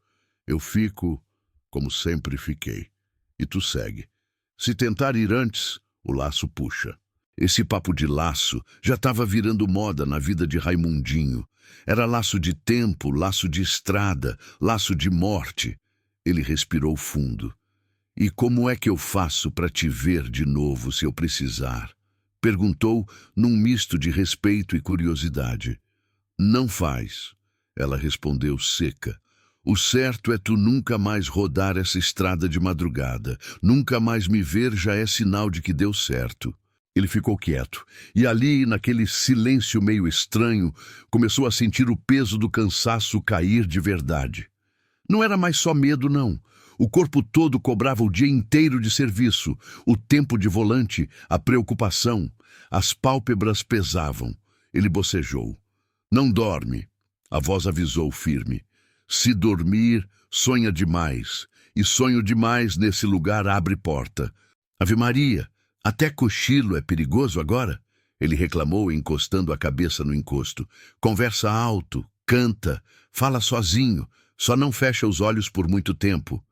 Eu fico como sempre fiquei. E tu segue. Se tentar ir antes, o laço puxa. Esse papo de laço já estava virando moda na vida de Raimundinho. Era laço de tempo, laço de estrada, laço de morte. Ele respirou fundo. E como é que eu faço para te ver de novo se eu precisar? Perguntou num misto de respeito e curiosidade. Não faz, ela respondeu seca. O certo é tu nunca mais rodar essa estrada de madrugada. Nunca mais me ver já é sinal de que deu certo. Ele ficou quieto, e ali, naquele silêncio meio estranho, começou a sentir o peso do cansaço cair de verdade. Não era mais só medo, não. O corpo todo cobrava o dia inteiro de serviço, o tempo de volante, a preocupação. As pálpebras pesavam. Ele bocejou. Não dorme, a voz avisou firme. Se dormir, sonha demais. E sonho demais nesse lugar abre porta. Ave Maria, até cochilo é perigoso agora? Ele reclamou, encostando a cabeça no encosto. Conversa alto, canta, fala sozinho, só não fecha os olhos por muito tempo.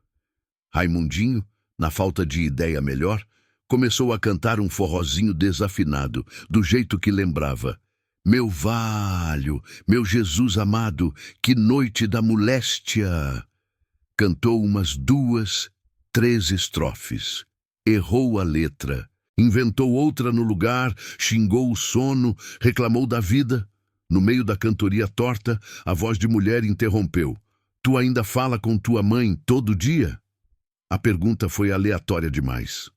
Raimundinho, na falta de ideia melhor, começou a cantar um forrozinho desafinado, do jeito que lembrava. Meu valho, meu Jesus amado, que noite da moléstia! Cantou umas 2, 3 estrofes. Errou a letra. Inventou outra no lugar, xingou o sono, reclamou da vida. No meio da cantoria torta, a voz de mulher interrompeu. Tu ainda fala com tua mãe todo dia? A pergunta foi aleatória demais.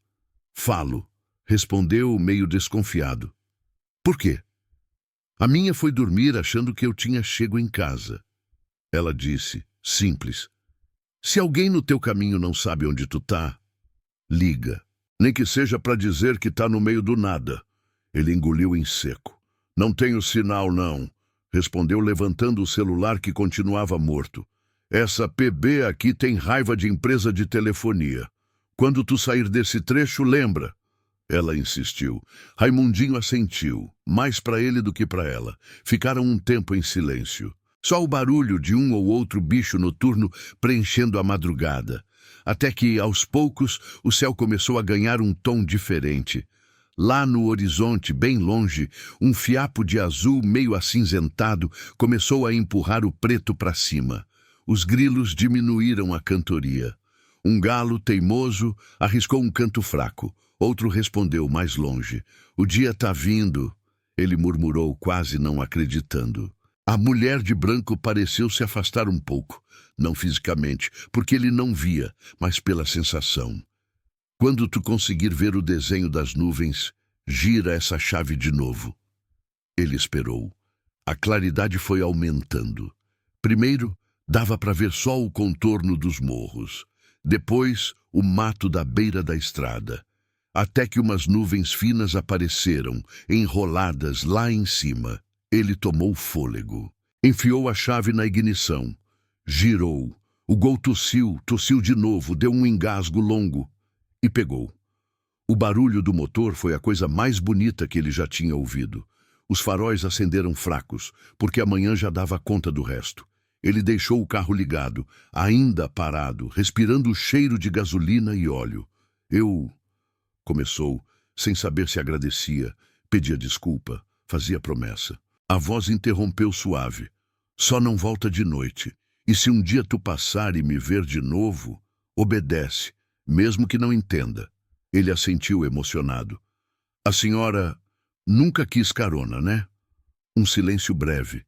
Falo, respondeu meio desconfiado. Por quê? A minha foi dormir achando que eu tinha chego em casa. Ela disse, simples. Se alguém no teu caminho não sabe onde tu tá, liga. Nem que seja para dizer que tá no meio do nada. Ele engoliu em seco. Não tenho sinal, não, respondeu levantando o celular que continuava morto. Essa PB aqui tem raiva de empresa de telefonia. Quando tu sair desse trecho, lembra. Ela insistiu. Raimundinho assentiu, mais para ele do que para ela. Ficaram um tempo em silêncio. Só o barulho de um ou outro bicho noturno preenchendo a madrugada. Até que, aos poucos, o céu começou a ganhar um tom diferente. Lá no horizonte, bem longe, um fiapo de azul meio acinzentado começou a empurrar o preto para cima. Os grilos diminuíram a cantoria. Um galo teimoso arriscou um canto fraco. Outro respondeu mais longe. O dia tá vindo, ele murmurou, quase não acreditando. A mulher de branco pareceu se afastar um pouco. Não fisicamente, porque ele não via, mas pela sensação. Quando tu conseguir ver o desenho das nuvens, gira essa chave de novo. Ele esperou. A claridade foi aumentando. Primeiro, dava para ver só o contorno dos morros. Depois, o mato da beira da estrada. Até que umas nuvens finas apareceram, enroladas lá em cima. Ele tomou fôlego. Enfiou a chave na ignição. Girou. O Gol tossiu de novo, deu um engasgo longo e pegou. O barulho do motor foi a coisa mais bonita que ele já tinha ouvido. Os faróis acenderam fracos, porque amanhã já dava conta do resto. Ele deixou o carro ligado, ainda parado, respirando o cheiro de gasolina e óleo. Começou, sem saber se agradecia, pedia desculpa, fazia promessa. A voz interrompeu suave. Só não volta de noite. E se um dia tu passar e me ver de novo, obedece, mesmo que não entenda. Ele assentiu emocionado. A senhora nunca quis carona, né? Um silêncio breve.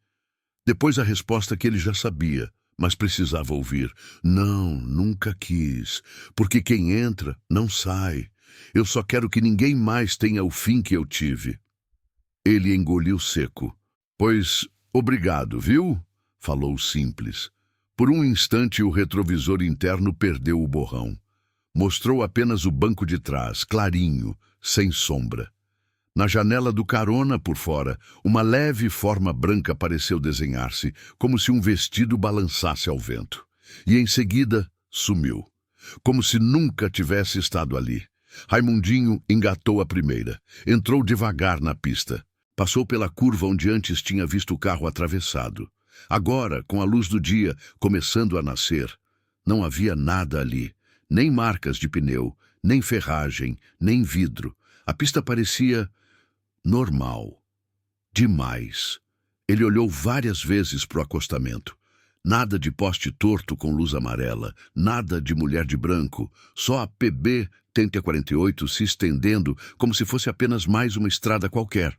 Depois a resposta que ele já sabia, mas precisava ouvir. Não, nunca quis, porque quem entra não sai. Eu só quero que ninguém mais tenha o fim que eu tive. Ele engoliu seco. Pois, obrigado, viu? Falou simples. Por um instante, o retrovisor interno perdeu o borrão. Mostrou apenas o banco de trás, clarinho, sem sombra. Na janela do carona, por fora, uma leve forma branca pareceu desenhar-se, como se um vestido balançasse ao vento. E em seguida, sumiu. Como se nunca tivesse estado ali. Raimundinho engatou a primeira. Entrou devagar na pista. Passou pela curva onde antes tinha visto o carro atravessado. Agora, com a luz do dia começando a nascer, não havia nada ali. Nem marcas de pneu, nem ferragem, nem vidro. A pista parecia normal. Demais. Ele olhou várias vezes para o acostamento. Nada de poste torto com luz amarela, nada de mulher de branco, só a PB 3048 se estendendo como se fosse apenas mais uma estrada qualquer.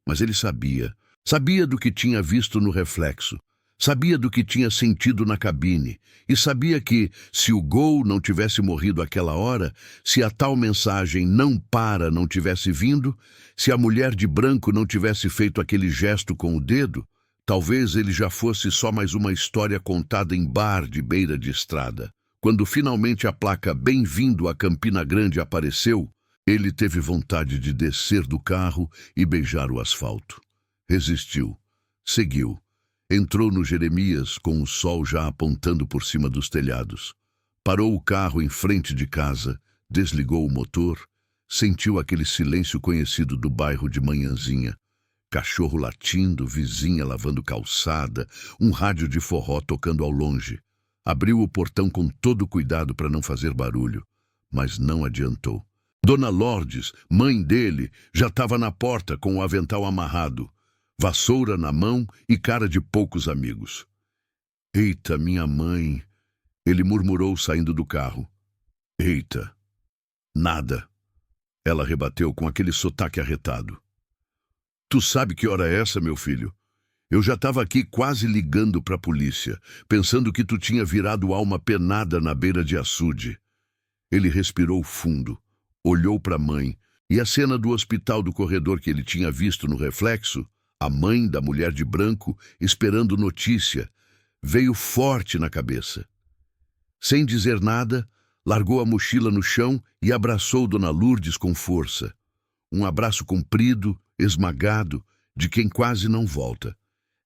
Mas ele sabia. Sabia do que tinha visto no reflexo. Sabia do que tinha sentido na cabine. E sabia que, se o Gol não tivesse morrido àquela hora, se a tal mensagem "não para" não tivesse vindo, se a mulher de branco não tivesse feito aquele gesto com o dedo, talvez ele já fosse só mais uma história contada em bar de beira de estrada. Quando finalmente a placa "Bem-vindo a Campina Grande" apareceu, ele teve vontade de descer do carro e beijar o asfalto. Resistiu. Seguiu. Entrou no Jeremias com o sol já apontando por cima dos telhados. Parou o carro em frente de casa, desligou o motor, sentiu aquele silêncio conhecido do bairro de manhãzinha. Cachorro latindo, vizinha lavando calçada, um rádio de forró tocando ao longe. Abriu o portão com todo cuidado para não fazer barulho, mas não adiantou. Dona Lourdes, mãe dele, já estava na porta com o avental amarrado, vassoura na mão e cara de poucos amigos. "Eita, minha mãe!" ele murmurou saindo do carro. "Eita!" "Nada!" ela rebateu com aquele sotaque arretado. "Tu sabe que hora é essa, meu filho? Eu já estava aqui quase ligando para a polícia, pensando que tu tinha virado alma penada na beira de açude." Ele respirou fundo, olhou para a mãe, e a cena do hospital do corredor que ele tinha visto no reflexo, a mãe da mulher de branco esperando notícia, veio forte na cabeça. Sem dizer nada, largou a mochila no chão e abraçou Dona Lourdes com força. Um abraço comprido, esmagado, de quem quase não volta.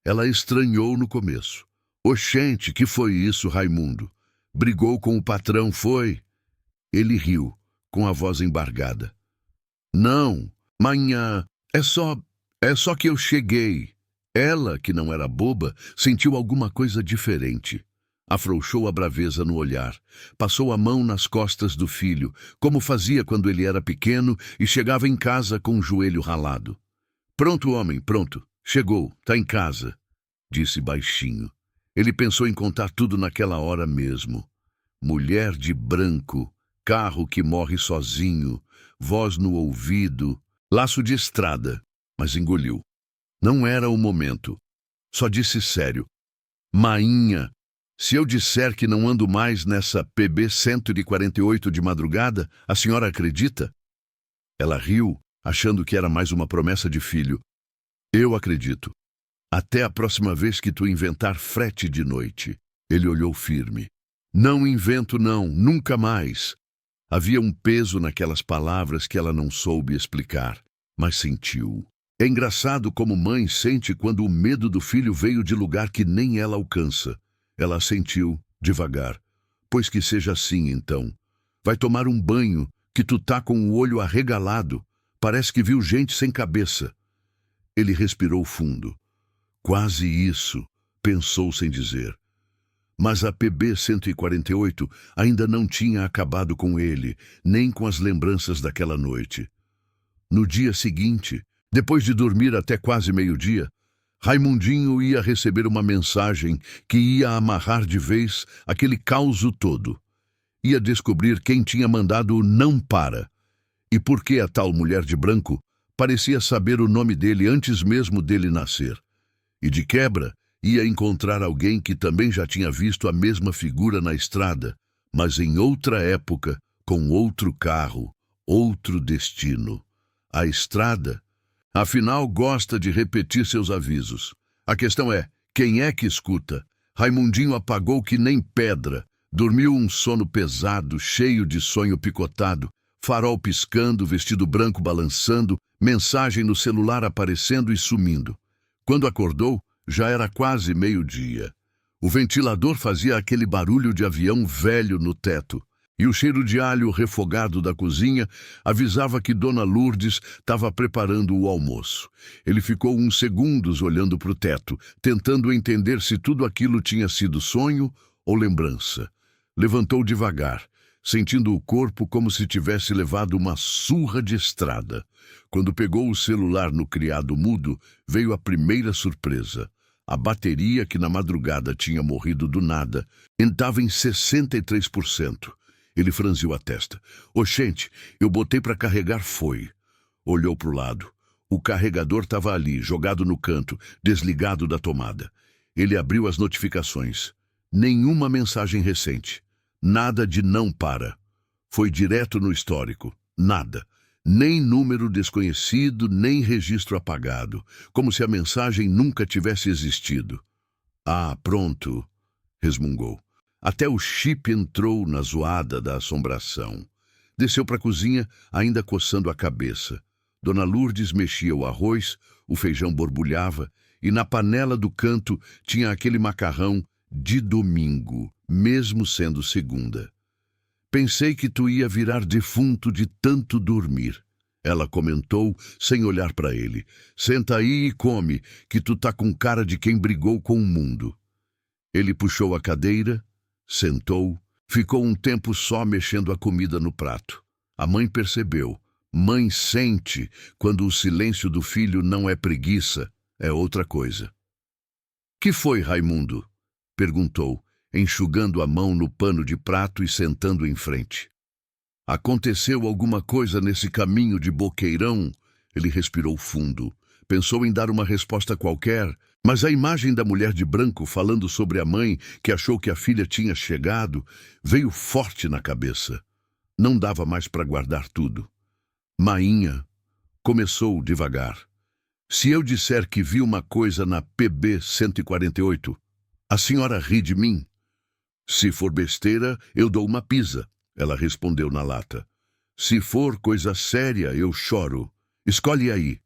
Ela estranhou no começo. "Oxente, que foi isso, Raimundo? Brigou com o patrão, foi?" Ele riu, com a voz embargada. "Não, manhã, é só que eu cheguei." Ela, que não era boba, sentiu alguma coisa diferente. Afrouxou a braveza no olhar. Passou a mão nas costas do filho, como fazia quando ele era pequeno e chegava em casa com o joelho ralado. "Pronto, homem, pronto. Chegou, tá em casa", disse baixinho. Ele pensou em contar tudo naquela hora mesmo. Mulher de branco, carro que morre sozinho, voz no ouvido, laço de estrada, mas engoliu. Não era o momento. Só disse sério: "Mainha, se eu disser que não ando mais nessa PB 148 de madrugada, a senhora acredita?" Ela riu, achando que era mais uma promessa de filho. "Eu acredito. Até a próxima vez que tu inventar frete de noite." Ele olhou firme. "Não invento não, nunca mais." Havia um peso naquelas palavras que ela não soube explicar, mas sentiu. É engraçado como mãe sente quando o medo do filho veio de lugar que nem ela alcança. Ela sentiu, devagar. "Pois que seja assim, então. Vai tomar um banho, que tu tá com o olho arregalado. Parece que viu gente sem cabeça." Ele respirou fundo. "Quase isso", pensou sem dizer. Mas a PB 148 ainda não tinha acabado com ele, nem com as lembranças daquela noite. No dia seguinte, depois de dormir até quase meio-dia, Raimundinho ia receber uma mensagem que ia amarrar de vez aquele causo todo. Ia descobrir quem tinha mandado o "não para", e por que a tal mulher de branco parecia saber o nome dele antes mesmo dele nascer. E de quebra, ia encontrar alguém que também já tinha visto a mesma figura na estrada, mas em outra época, com outro carro, outro destino. A estrada Afinal, gosta de repetir seus avisos. A questão é, quem é que escuta? Raimundinho apagou que nem pedra. Dormiu um sono pesado, cheio de sonho picotado, farol piscando, vestido branco balançando, mensagem no celular aparecendo e sumindo. Quando acordou, já era quase meio-dia. O ventilador fazia aquele barulho de avião velho no teto, e o cheiro de alho refogado da cozinha avisava que Dona Lourdes estava preparando o almoço. Ele ficou uns segundos olhando para o teto, tentando entender se tudo aquilo tinha sido sonho ou lembrança. Levantou devagar, sentindo o corpo como se tivesse levado uma surra de estrada. Quando pegou o celular no criado mudo, veio a primeira surpresa. A bateria, que na madrugada tinha morrido do nada, estava em 63%. Ele franziu a testa. Oxente, eu botei para carregar, foi. Olhou para o lado. O carregador estava ali, jogado no canto, desligado da tomada. Ele abriu as notificações. Nenhuma mensagem recente. Nada de não para. Foi direto no histórico. Nada. Nem número desconhecido, nem registro apagado. Como se a mensagem nunca tivesse existido. Ah, pronto, resmungou. Até o chip entrou na zoada da assombração. Desceu para a cozinha, ainda coçando a cabeça. Dona Lourdes mexia o arroz, o feijão borbulhava, e na panela do canto tinha aquele macarrão de domingo, mesmo sendo segunda. Pensei que tu ia virar defunto de tanto dormir. Ela comentou, sem olhar para ele. Senta aí e come, que tu tá com cara de quem brigou com o mundo. Ele puxou a cadeira, sentou, ficou um tempo só mexendo a comida no prato. A mãe percebeu. Mãe sente quando o silêncio do filho não é preguiça, é outra coisa. Que foi, Raimundo? Perguntou, enxugando a mão no pano de prato e sentando em frente. Aconteceu alguma coisa nesse caminho de Boqueirão? Ele respirou fundo. Pensou em dar uma resposta qualquer, mas a imagem da mulher de branco falando sobre a mãe que achou que a filha tinha chegado veio forte na cabeça. Não dava mais para guardar tudo. Mainha, começou devagar. Se eu disser que vi uma coisa na PB 148, a senhora ri de mim? Se for besteira, eu dou uma pisa, ela respondeu na lata. Se for coisa séria, eu choro. Escolhe aí.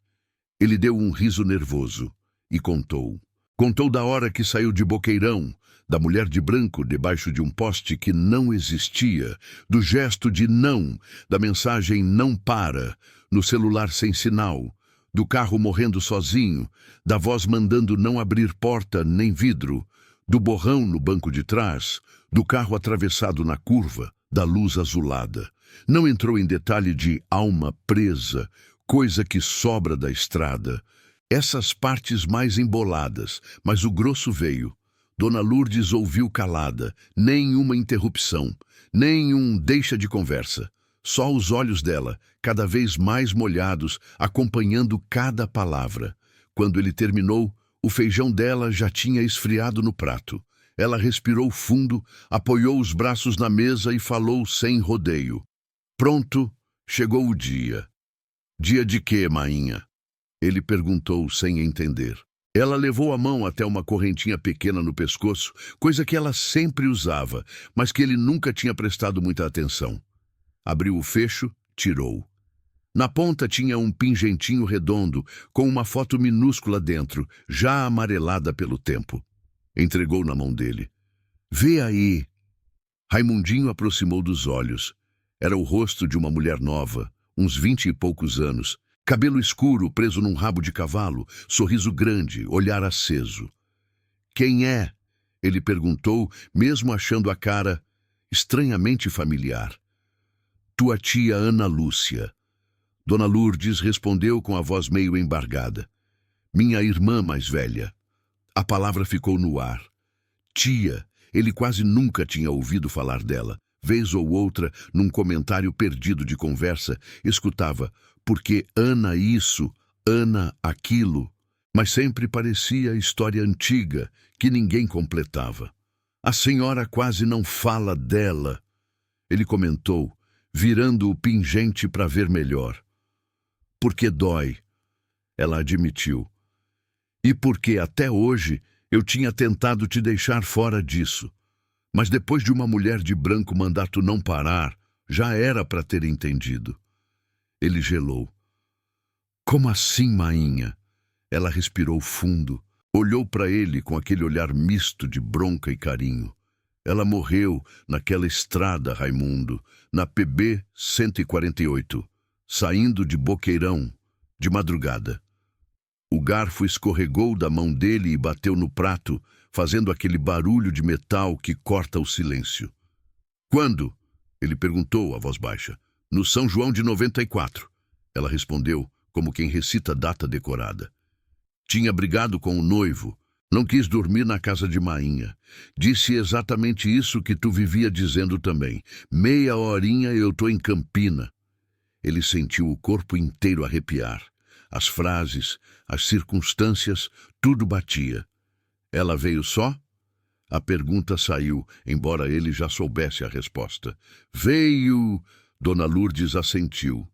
Ele deu um riso nervoso e contou. Contou da hora que saiu de Boqueirão, da mulher de branco debaixo de um poste que não existia, do gesto de não, da mensagem não para, no celular sem sinal, do carro morrendo sozinho, da voz mandando não abrir porta nem vidro, do borrão no banco de trás, do carro atravessado na curva, da luz azulada. Não entrou em detalhe de alma presa, coisa que sobra da estrada. Essas partes mais emboladas, mas o grosso veio. Dona Lourdes ouviu calada, nenhuma interrupção, nenhum deixa de conversa. Só os olhos dela, cada vez mais molhados, acompanhando cada palavra. Quando ele terminou, o feijão dela já tinha esfriado no prato. Ela respirou fundo, apoiou os braços na mesa e falou sem rodeio. Pronto, chegou o dia. Dia de quê, mainha? Ele perguntou sem entender. Ela levou a mão até uma correntinha pequena no pescoço, coisa que ela sempre usava, mas que ele nunca tinha prestado muita atenção. Abriu o fecho, tirou. Na ponta tinha um pingentinho redondo, com uma foto minúscula dentro, já amarelada pelo tempo. Entregou na mão dele. Vê aí. Raimundinho aproximou dos olhos. Era o rosto de uma mulher nova, uns 20 e poucos anos, cabelo escuro preso num rabo de cavalo, sorriso grande, olhar aceso. Quem é? Ele perguntou, mesmo achando a cara estranhamente familiar. Tua tia Ana Lúcia. Dona Lourdes respondeu com a voz meio embargada. Minha irmã mais velha. A palavra ficou no ar. Tia, ele quase nunca tinha ouvido falar dela. Vez ou outra, num comentário perdido de conversa, escutava, porque Ana isso, Ana aquilo, mas sempre parecia história antiga, que ninguém completava. A senhora quase não fala dela. Ele comentou, virando o pingente para ver melhor. Porque dói. Ela admitiu. E porque até hoje eu tinha tentado te deixar fora disso. Mas depois de uma mulher de branco mandar tu não parar, já era para ter entendido. Ele gelou. Como assim, mainha? Ela respirou fundo, olhou para ele com aquele olhar misto de bronca e carinho. Ela morreu naquela estrada, Raimundo, na PB 148, saindo de Boqueirão, de madrugada. O garfo escorregou da mão dele e bateu no prato, fazendo aquele barulho de metal que corta o silêncio. Quando? Ele perguntou a voz baixa. No São João de 94. Ela respondeu, como quem recita data decorada. Tinha brigado com o noivo. Não quis dormir na casa de mainha. Disse exatamente isso que tu vivia dizendo também. Meia horinha eu tô em Campina. Ele sentiu o corpo inteiro arrepiar. As frases, as circunstâncias, tudo batia. Ela veio só? A pergunta saiu, embora ele já soubesse a resposta. Veio... Dona Lourdes assentiu.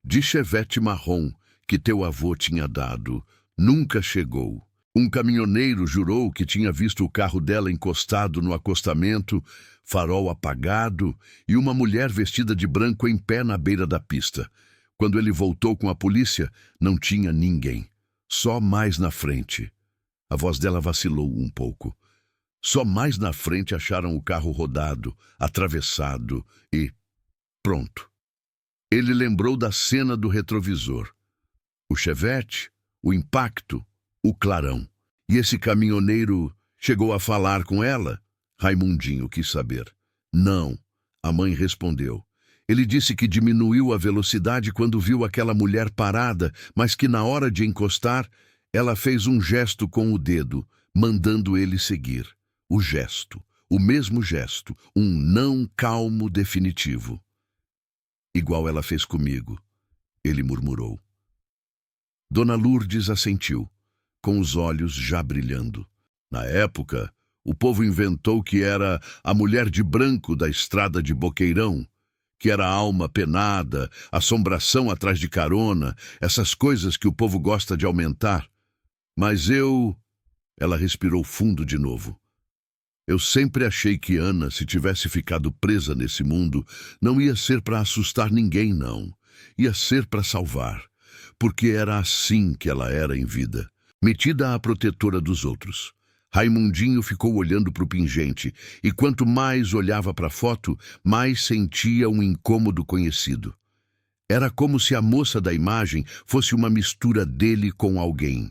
De chevette marrom, que teu avô tinha dado. Nunca chegou. Um caminhoneiro jurou que tinha visto o carro dela encostado no acostamento, farol apagado e uma mulher vestida de branco em pé na beira da pista. Quando ele voltou com a polícia, não tinha ninguém. Só mais na frente. A voz dela vacilou um pouco. Só mais na frente acharam o carro rodado, atravessado e... pronto. Ele lembrou da cena do retrovisor. O chevette, o impacto, o clarão. E esse caminhoneiro chegou a falar com ela? Raimundinho quis saber. Não, a mãe respondeu. Ele disse que diminuiu a velocidade quando viu aquela mulher parada, mas que na hora de encostar, ela fez um gesto com o dedo, mandando ele seguir. O gesto, o mesmo gesto, um não calmo definitivo. Igual ela fez comigo, ele murmurou. Dona Lourdes assentiu, com os olhos já brilhando. Na época, o povo inventou que era a mulher de branco da estrada de Boqueirão, que era a alma penada, assombração atrás de carona, essas coisas que o povo gosta de aumentar. Mas eu... Ela respirou fundo de novo. Eu sempre achei que Ana, se tivesse ficado presa nesse mundo, não ia ser para assustar ninguém, não. Ia ser para salvar. Porque era assim que ela era em vida. Metida à protetora dos outros. Raimundinho ficou olhando para o pingente, e quanto mais olhava para a foto, mais sentia um incômodo conhecido. Era como se a moça da imagem fosse uma mistura dele com alguém.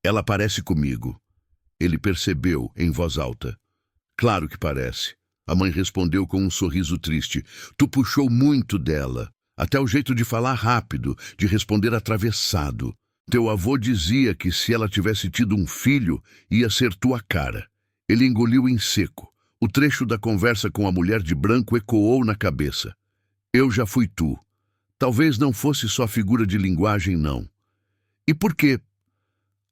Ela parece comigo. Ele percebeu em voz alta. Claro que parece. A mãe respondeu com um sorriso triste. Tu puxou muito dela. Até o jeito de falar rápido, de responder atravessado. Teu avô dizia que se ela tivesse tido um filho, ia ser tua cara. Ele engoliu em seco. O trecho da conversa com a mulher de branco ecoou na cabeça. Eu já fui tu. Talvez não fosse só figura de linguagem, não. E por quê?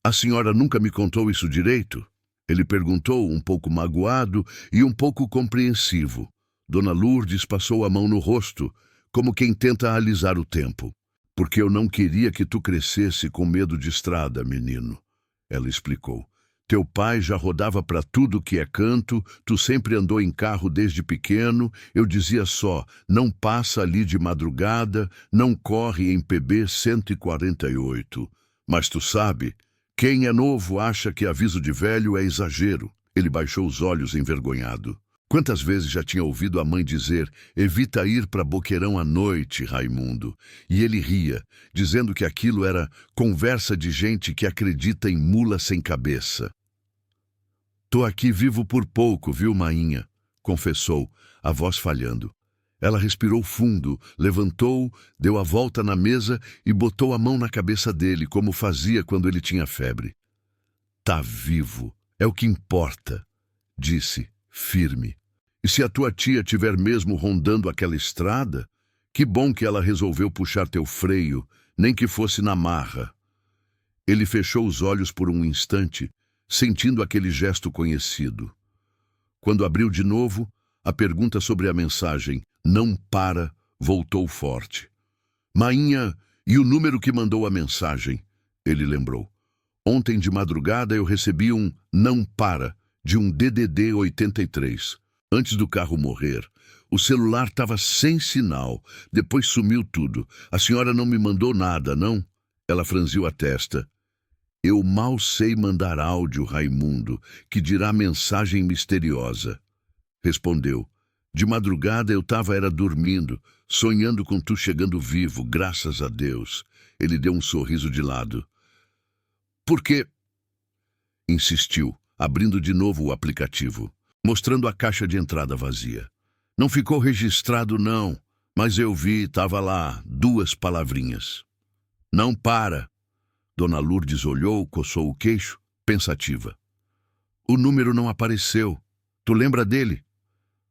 A senhora nunca me contou isso direito? Ele perguntou, um pouco magoado e um pouco compreensivo. Dona Lourdes passou a mão no rosto, como quem tenta alisar o tempo. Porque eu não queria que tu crescesse com medo de estrada, menino. Ela explicou. Teu pai já rodava para tudo que é canto, tu sempre andou em carro desde pequeno, eu dizia só, não passa ali de madrugada, não corre em PB 148. Mas tu sabe, quem é novo acha que aviso de velho é exagero. Ele baixou os olhos envergonhado. Quantas vezes já tinha ouvido a mãe dizer, evita ir para Boqueirão à noite, Raimundo. E ele ria, dizendo que aquilo era conversa de gente que acredita em mula sem cabeça. Tô aqui vivo por pouco, viu, mainha? Confessou, a voz falhando. Ela respirou fundo, levantou, deu a volta na mesa e botou a mão na cabeça dele, como fazia quando ele tinha febre. Tá vivo, é o que importa, disse, firme. E se a tua tia tiver mesmo rondando aquela estrada, que bom que ela resolveu puxar teu freio, nem que fosse na marra. Ele fechou os olhos por um instante, sentindo aquele gesto conhecido. Quando abriu de novo, a pergunta sobre a mensagem, não para, voltou forte. Mainha, e o número que mandou a mensagem? ele lembrou. Ontem de madrugada eu recebi um "não para" de um DDD 83. Antes do carro morrer, o celular estava sem sinal. Depois sumiu tudo. A senhora não me mandou nada, não? Ela franziu a testa. Eu mal sei mandar áudio, Raimundo, que dirá mensagem misteriosa. Respondeu. De madrugada eu era dormindo, sonhando com tu chegando vivo, graças a Deus. Ele deu um sorriso de lado. Por quê? Insistiu, abrindo de novo o aplicativo, mostrando a caixa de entrada vazia. Não ficou registrado, não, mas eu vi, estava lá, 2 palavrinhas. Não para. Dona Lourdes olhou, coçou o queixo, pensativa. O número não apareceu. Tu lembra dele?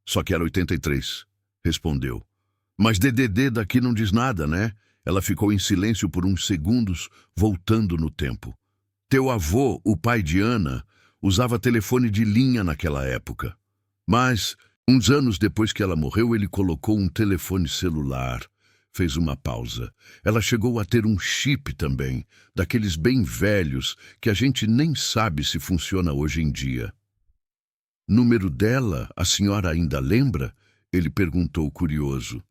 Só que era 83, respondeu. Mas DDD daqui não diz nada, né? Ela ficou em silêncio por uns segundos, voltando no tempo. Teu avô, o pai de Ana, usava telefone de linha naquela época. Mas, uns anos depois que ela morreu, ele colocou um telefone celular. Fez uma pausa. Ela chegou a ter um chip também, daqueles bem velhos, que a gente nem sabe se funciona hoje em dia. Número dela, a senhora ainda lembra? Ele perguntou curioso.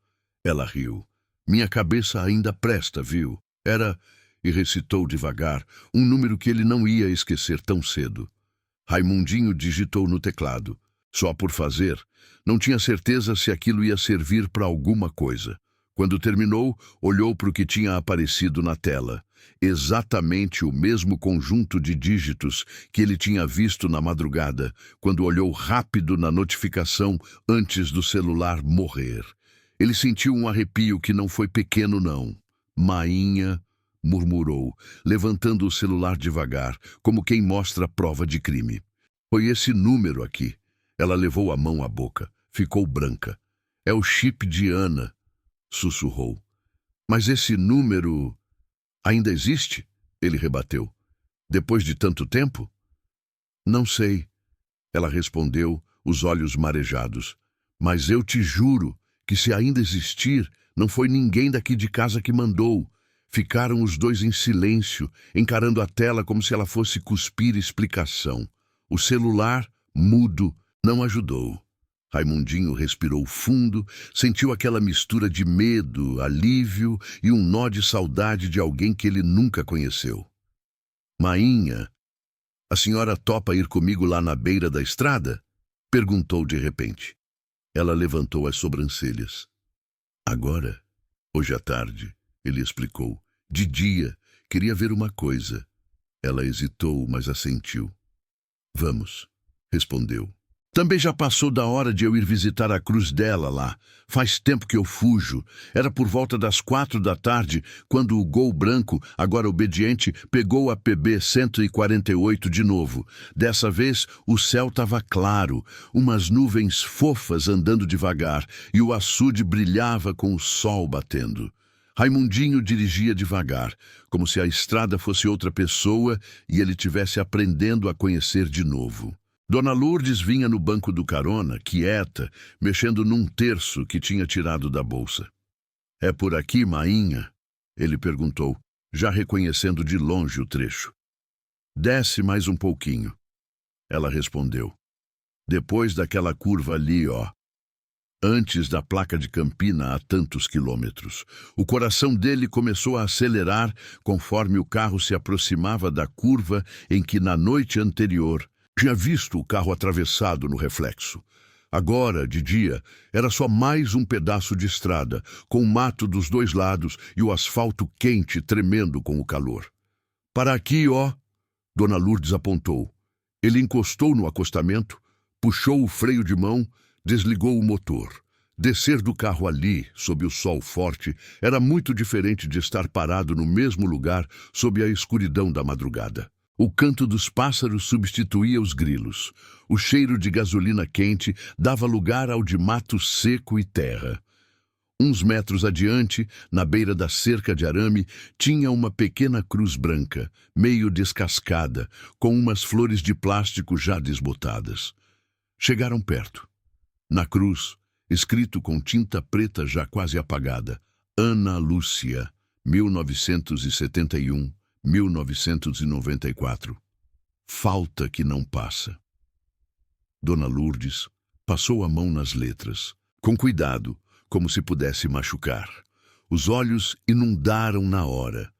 Ela riu. Minha cabeça ainda presta, viu? Era, e recitou devagar, um número que ele não ia esquecer tão cedo. Raimundinho digitou no teclado. Só por fazer, não tinha certeza se aquilo ia servir para alguma coisa. Quando terminou, olhou para o que tinha aparecido na tela. Exatamente o mesmo conjunto de dígitos que ele tinha visto na madrugada, quando olhou rápido na notificação antes do celular morrer. Ele sentiu um arrepio que não foi pequeno, não. Mainha, murmurou, levantando o celular devagar, como quem mostra prova de crime. Foi esse número aqui. Ela levou a mão à boca. Ficou branca. É o chip de Ana. Sussurrou. Mas esse número ainda existe? Ele rebateu. Depois de tanto tempo? Não sei. Ela respondeu, os olhos marejados. Mas eu te juro que se ainda existir, não foi ninguém daqui de casa que mandou. Ficaram os dois em silêncio, encarando a tela como se ela fosse cuspir explicação. O celular, mudo, não ajudou. Raimundinho respirou fundo, sentiu aquela mistura de medo, alívio e um nó de saudade de alguém que ele nunca conheceu. Mainha, a senhora topa ir comigo lá na beira da estrada? Perguntou de repente. Ela levantou as sobrancelhas. Agora? Hoje à tarde, ele explicou. De dia, queria ver uma coisa. Ela hesitou, mas assentiu. Vamos, respondeu. Também já passou da hora de eu ir visitar a cruz dela lá. Faz tempo que eu fujo. Era por volta das 4 da tarde, quando o Gol branco, agora obediente, pegou a PB 148 de novo. Dessa vez, o céu estava claro, umas nuvens fofas andando devagar, e o açude brilhava com o sol batendo. Raimundinho dirigia devagar, como se a estrada fosse outra pessoa e ele tivesse aprendendo a conhecer de novo. Dona Lourdes vinha no banco do carona, quieta, mexendo num terço que tinha tirado da bolsa. É por aqui, Mainha? Ele perguntou, já reconhecendo de longe o trecho. Desce mais um pouquinho. Ela respondeu. Depois daquela curva ali, ó. Antes da placa de Campina a tantos quilômetros. O coração dele começou a acelerar conforme o carro se aproximava da curva em que, na noite anterior, tinha visto o carro atravessado no reflexo. Agora, de dia, era só mais um pedaço de estrada, com mato dos dois lados e o asfalto quente tremendo com o calor. Para aqui, ó, Dona Lourdes apontou. Ele encostou no acostamento, puxou o freio de mão, desligou o motor. Descer do carro ali, sob o sol forte, era muito diferente de estar parado no mesmo lugar sob a escuridão da madrugada. O canto dos pássaros substituía os grilos. O cheiro de gasolina quente dava lugar ao de mato seco e terra. Uns metros adiante, na beira da cerca de arame, tinha uma pequena cruz branca, meio descascada, com umas flores de plástico já desbotadas. Chegaram perto. Na cruz, escrito com tinta preta já quase apagada, Ana Lúcia, 1971, 1994. Falta que não passa. Dona Lourdes passou a mão nas letras, com cuidado, como se pudesse machucar. Os olhos inundaram na hora.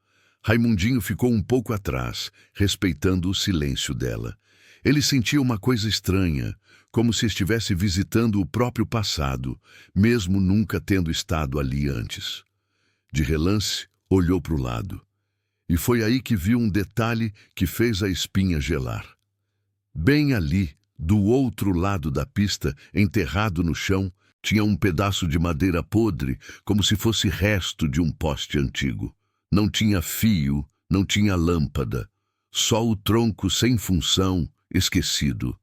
Raimundinho ficou um pouco atrás, respeitando o silêncio dela. Ele sentia uma coisa estranha, como se estivesse visitando o próprio passado, mesmo nunca tendo estado ali antes. De relance, olhou para o lado. E foi aí que viu um detalhe que fez a espinha gelar. Bem ali, do outro lado da pista, enterrado no chão, tinha um pedaço de madeira podre, como se fosse resto de um poste antigo. Não tinha fio, não tinha lâmpada, só o tronco sem função, esquecido.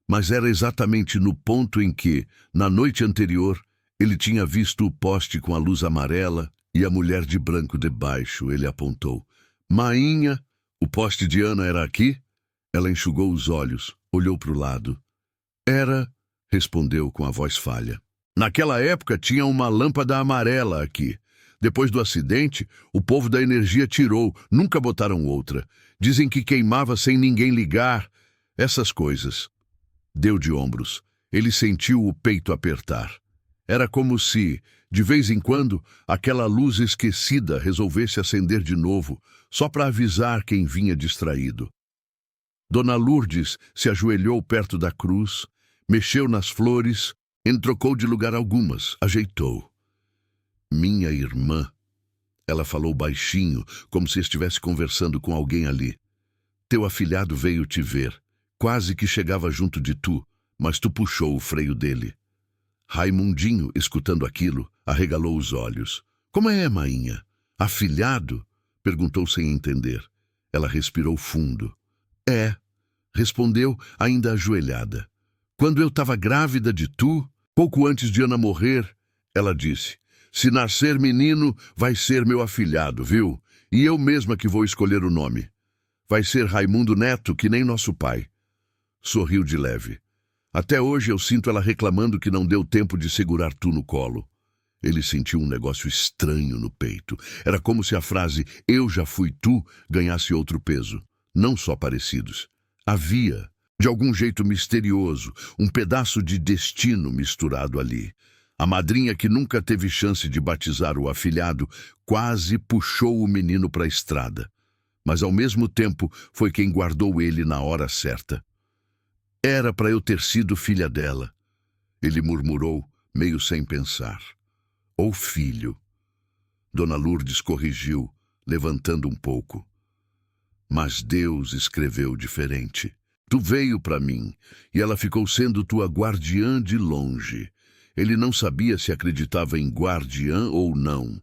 Mas era exatamente no ponto em que, na noite anterior, ele tinha visto o poste com a luz amarela e a mulher de branco debaixo. Ele apontou. Mainha, o poste de Ana era aqui? Ela enxugou os olhos, olhou para o lado. Era, respondeu com a voz falha. Naquela época tinha uma lâmpada amarela aqui. Depois do acidente, o povo da energia tirou, nunca botaram outra. Dizem que queimava sem ninguém ligar. Essas coisas. Deu de ombros. Ele sentiu o peito apertar. Era como se, de vez em quando, aquela luz esquecida resolvesse acender de novo, só para avisar quem vinha distraído. Dona Lourdes se ajoelhou perto da cruz, mexeu nas flores, entrocou de lugar algumas, ajeitou. Minha irmã, ela falou baixinho, como se estivesse conversando com alguém ali. Teu afilhado veio te ver, quase que chegava junto de tu, mas tu puxou o freio dele. Raimundinho, escutando aquilo, arregalou os olhos. Como é, mainha? Afilhado? Perguntou sem entender. Ela respirou fundo. É, respondeu, ainda ajoelhada. Quando eu estava grávida de tu, pouco antes de Ana morrer, ela disse, se nascer menino, vai ser meu afilhado, viu? E eu mesma que vou escolher o nome. Vai ser Raimundo Neto, que nem nosso pai. Sorriu de leve. Até hoje eu sinto ela reclamando que não deu tempo de segurar tu no colo. Ele sentiu um negócio estranho no peito. Era como se a frase eu já fui tu ganhasse outro peso. Não só parecidos. Havia, de algum jeito misterioso, um pedaço de destino misturado ali. A madrinha, que nunca teve chance de batizar o afilhado, quase puxou o menino para a estrada. Mas ao mesmo tempo foi quem guardou ele na hora certa. Era para eu ter sido filha dela. Ele murmurou, meio sem pensar. Ou filho. Dona Lourdes corrigiu, levantando um pouco. Mas Deus escreveu diferente. Tu veio para mim, e ela ficou sendo tua guardiã de longe. Ele não sabia se acreditava em guardiã ou não,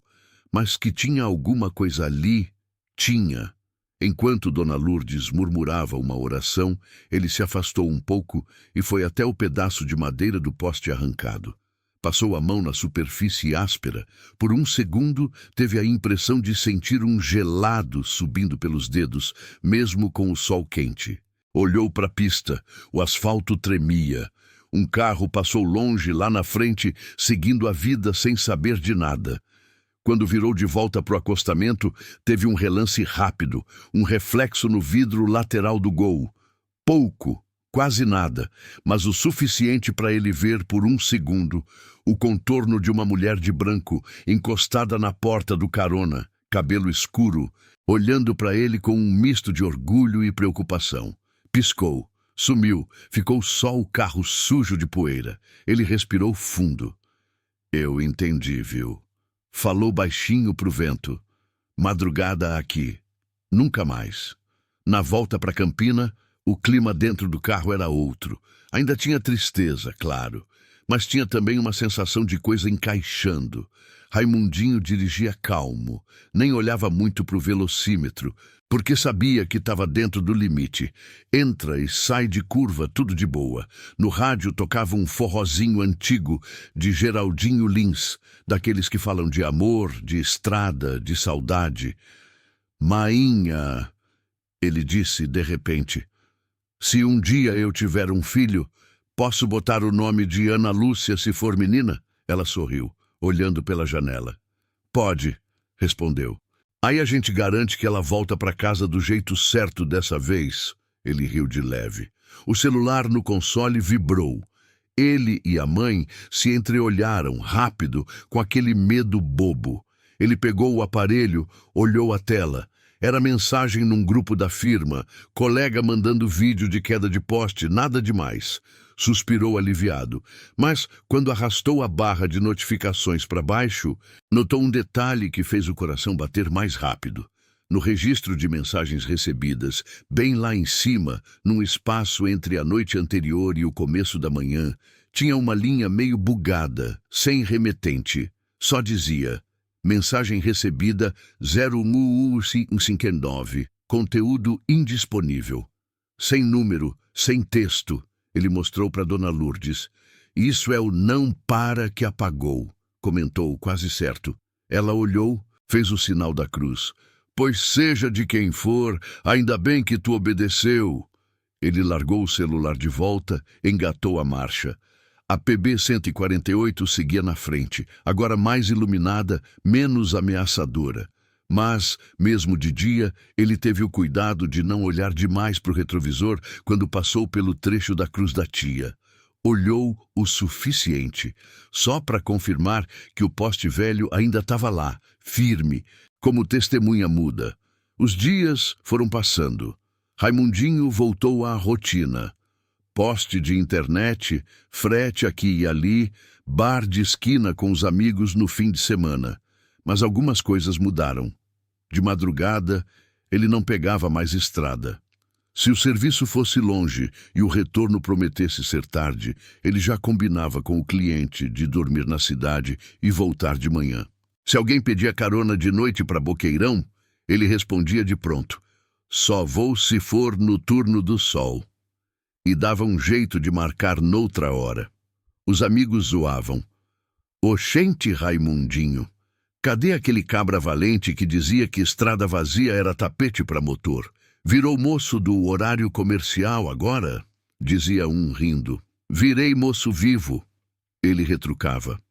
mas que tinha alguma coisa ali, tinha. Enquanto Dona Lourdes murmurava uma oração, ele se afastou um pouco e foi até o pedaço de madeira do poste arrancado. Passou a mão na superfície áspera. Por um segundo, teve a impressão de sentir um gelado subindo pelos dedos, mesmo com o sol quente. Olhou para a pista. O asfalto tremia. Um carro passou longe lá na frente, seguindo a vida sem saber de nada. Quando virou de volta para o acostamento, teve um relance rápido, um reflexo no vidro lateral do gol. Pouco, quase nada, mas o suficiente para ele ver por um segundo o contorno de uma mulher de branco encostada na porta do carona, cabelo escuro, olhando para ele com um misto de orgulho e preocupação. Piscou, sumiu, ficou só o carro sujo de poeira. Ele respirou fundo. Eu entendi, viu? Falou baixinho pro vento. Madrugada aqui. Nunca mais. Na volta para Campina, o clima dentro do carro era outro. Ainda tinha tristeza, claro, mas tinha também uma sensação de coisa encaixando. Raimundinho dirigia calmo, nem olhava muito pro velocímetro, porque sabia que estava dentro do limite. Entra e sai de curva, tudo de boa. No rádio tocava um forrozinho antigo de Geraldinho Lins, daqueles que falam de amor, de estrada, de saudade. Mainha, ele disse de repente, se um dia eu tiver um filho, posso botar o nome de Ana Lúcia se for menina? Ela sorriu, olhando pela janela. Pode, respondeu. Aí a gente garante que ela volta para casa do jeito certo dessa vez. Ele riu de leve. O celular no console vibrou. Ele e a mãe se entreolharam rápido, com aquele medo bobo. Ele pegou o aparelho, olhou a tela. Era mensagem num grupo da firma, colega mandando vídeo de queda de poste, nada demais. Suspirou aliviado, mas quando arrastou a barra de notificações para baixo, notou um detalhe que fez o coração bater mais rápido. No registro de mensagens recebidas, bem lá em cima, num espaço entre a noite anterior e o começo da manhã, tinha uma linha meio bugada, sem remetente. Só dizia: mensagem recebida 0159, conteúdo indisponível. Sem número, sem texto. Ele mostrou para Dona Lourdes. Isso é o não para que apagou, comentou quase certo. Ela olhou, fez o sinal da cruz. Pois seja de quem for, ainda bem que tu obedeceu. Ele largou o celular de volta, engatou a marcha. A PB 148 seguia na frente, agora mais iluminada, menos ameaçadora. Mas, mesmo de dia, ele teve o cuidado de não olhar demais para o retrovisor quando passou pelo trecho da Cruz da Tia. Olhou o suficiente, só para confirmar que o poste velho ainda estava lá, firme, como testemunha muda. Os dias foram passando. Raimundinho voltou à rotina. Poste de internet, frete aqui e ali, bar de esquina com os amigos no fim de semana. Mas algumas coisas mudaram. De madrugada, ele não pegava mais estrada. Se o serviço fosse longe e o retorno prometesse ser tarde, ele já combinava com o cliente de dormir na cidade e voltar de manhã. Se alguém pedia carona de noite para Boqueirão, ele respondia de pronto: só vou se for no turno do sol. E dava um jeito de marcar noutra hora. Os amigos zoavam: oxente Raimundinho, cadê aquele cabra valente que dizia que estrada vazia era tapete para motor? Virou moço do horário comercial agora? Dizia um rindo. Virei moço vivo. Ele retrucava.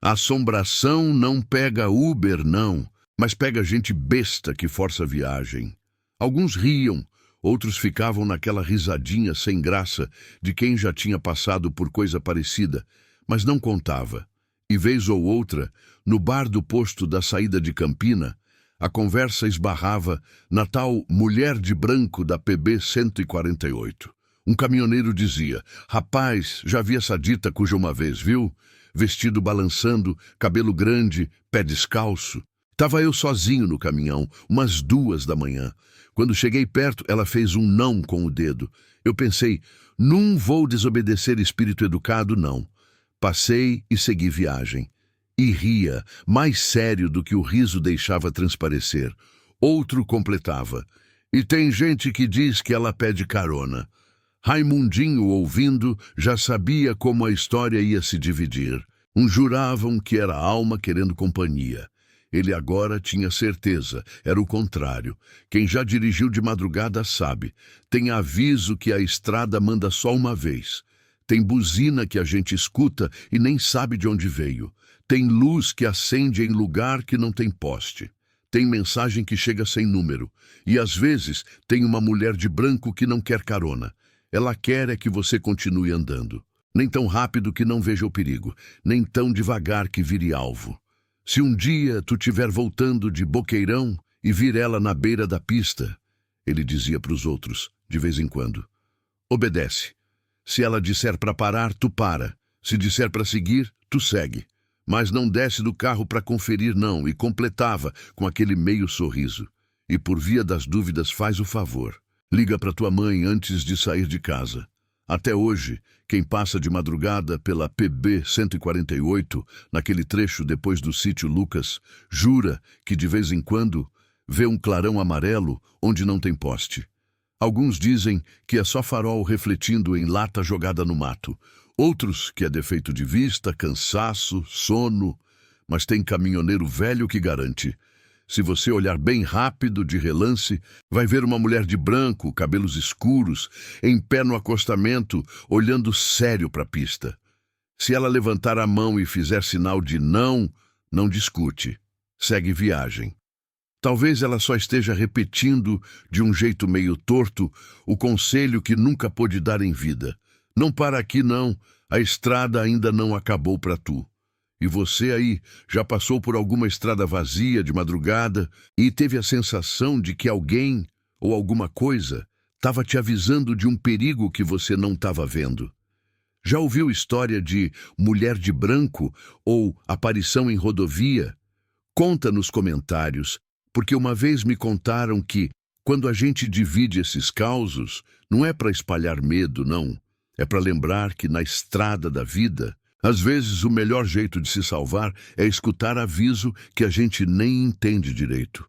Assombração não pega Uber, não, mas pega gente besta que força a viagem. Alguns riam, outros ficavam naquela risadinha sem graça de quem já tinha passado por coisa parecida, mas não contava. E vez ou outra, no bar do posto da saída de Campina, a conversa esbarrava na tal mulher de branco da PB 148. Um caminhoneiro dizia: rapaz, já vi essa dita cuja uma vez, viu? Vestido balançando, cabelo grande, pé descalço. Tava eu sozinho no caminhão, umas 2 da manhã. Quando cheguei perto, ela fez um não com o dedo. Eu pensei: não vou desobedecer espírito educado, não. Passei e segui viagem. E ria, mais sério do que o riso deixava transparecer. Outro completava: e tem gente que diz que ela pede carona. Raimundinho, ouvindo, já sabia como a história ia se dividir. Uns juravam que era a alma querendo companhia. Ele agora tinha certeza, era o contrário. Quem já dirigiu de madrugada sabe. Tem aviso que a estrada manda só uma vez. Tem buzina que a gente escuta e nem sabe de onde veio. Tem luz que acende em lugar que não tem poste. Tem mensagem que chega sem número. E às vezes tem uma mulher de branco que não quer carona. Ela quer é que você continue andando. Nem tão rápido que não veja o perigo, nem tão devagar que vire alvo. Se um dia tu tiver voltando de Boqueirão e vir ela na beira da pista, ele dizia para os outros, de vez em quando, obedece. Se ela disser para parar, tu para. Se disser para seguir, tu segue. Mas não desce do carro para conferir, não, e completava com aquele meio sorriso. E por via das dúvidas faz o favor. Liga para tua mãe antes de sair de casa. Até hoje, quem passa de madrugada pela PB 148, naquele trecho depois do sítio Lucas, jura que de vez em quando vê um clarão amarelo onde não tem poste. Alguns dizem que é só farol refletindo em lata jogada no mato. Outros que é defeito de vista, cansaço, sono. Mas tem caminhoneiro velho que garante: se você olhar bem rápido, de relance, vai ver uma mulher de branco, cabelos escuros, em pé no acostamento, olhando sério para a pista. Se ela levantar a mão e fizer sinal de não, não discute. Segue viagem. Talvez ela só esteja repetindo, de um jeito meio torto, o conselho que nunca pôde dar em vida. Não para aqui não, a estrada ainda não acabou para tu. E você aí já passou por alguma estrada vazia de madrugada e teve a sensação de que alguém ou alguma coisa estava te avisando de um perigo que você não estava vendo? Já ouviu história de mulher de branco ou aparição em rodovia? Conta nos comentários, porque uma vez me contaram que, quando a gente divide esses causos, não é para espalhar medo, não. É para lembrar que na estrada da vida, às vezes o melhor jeito de se salvar é escutar aviso que a gente nem entende direito.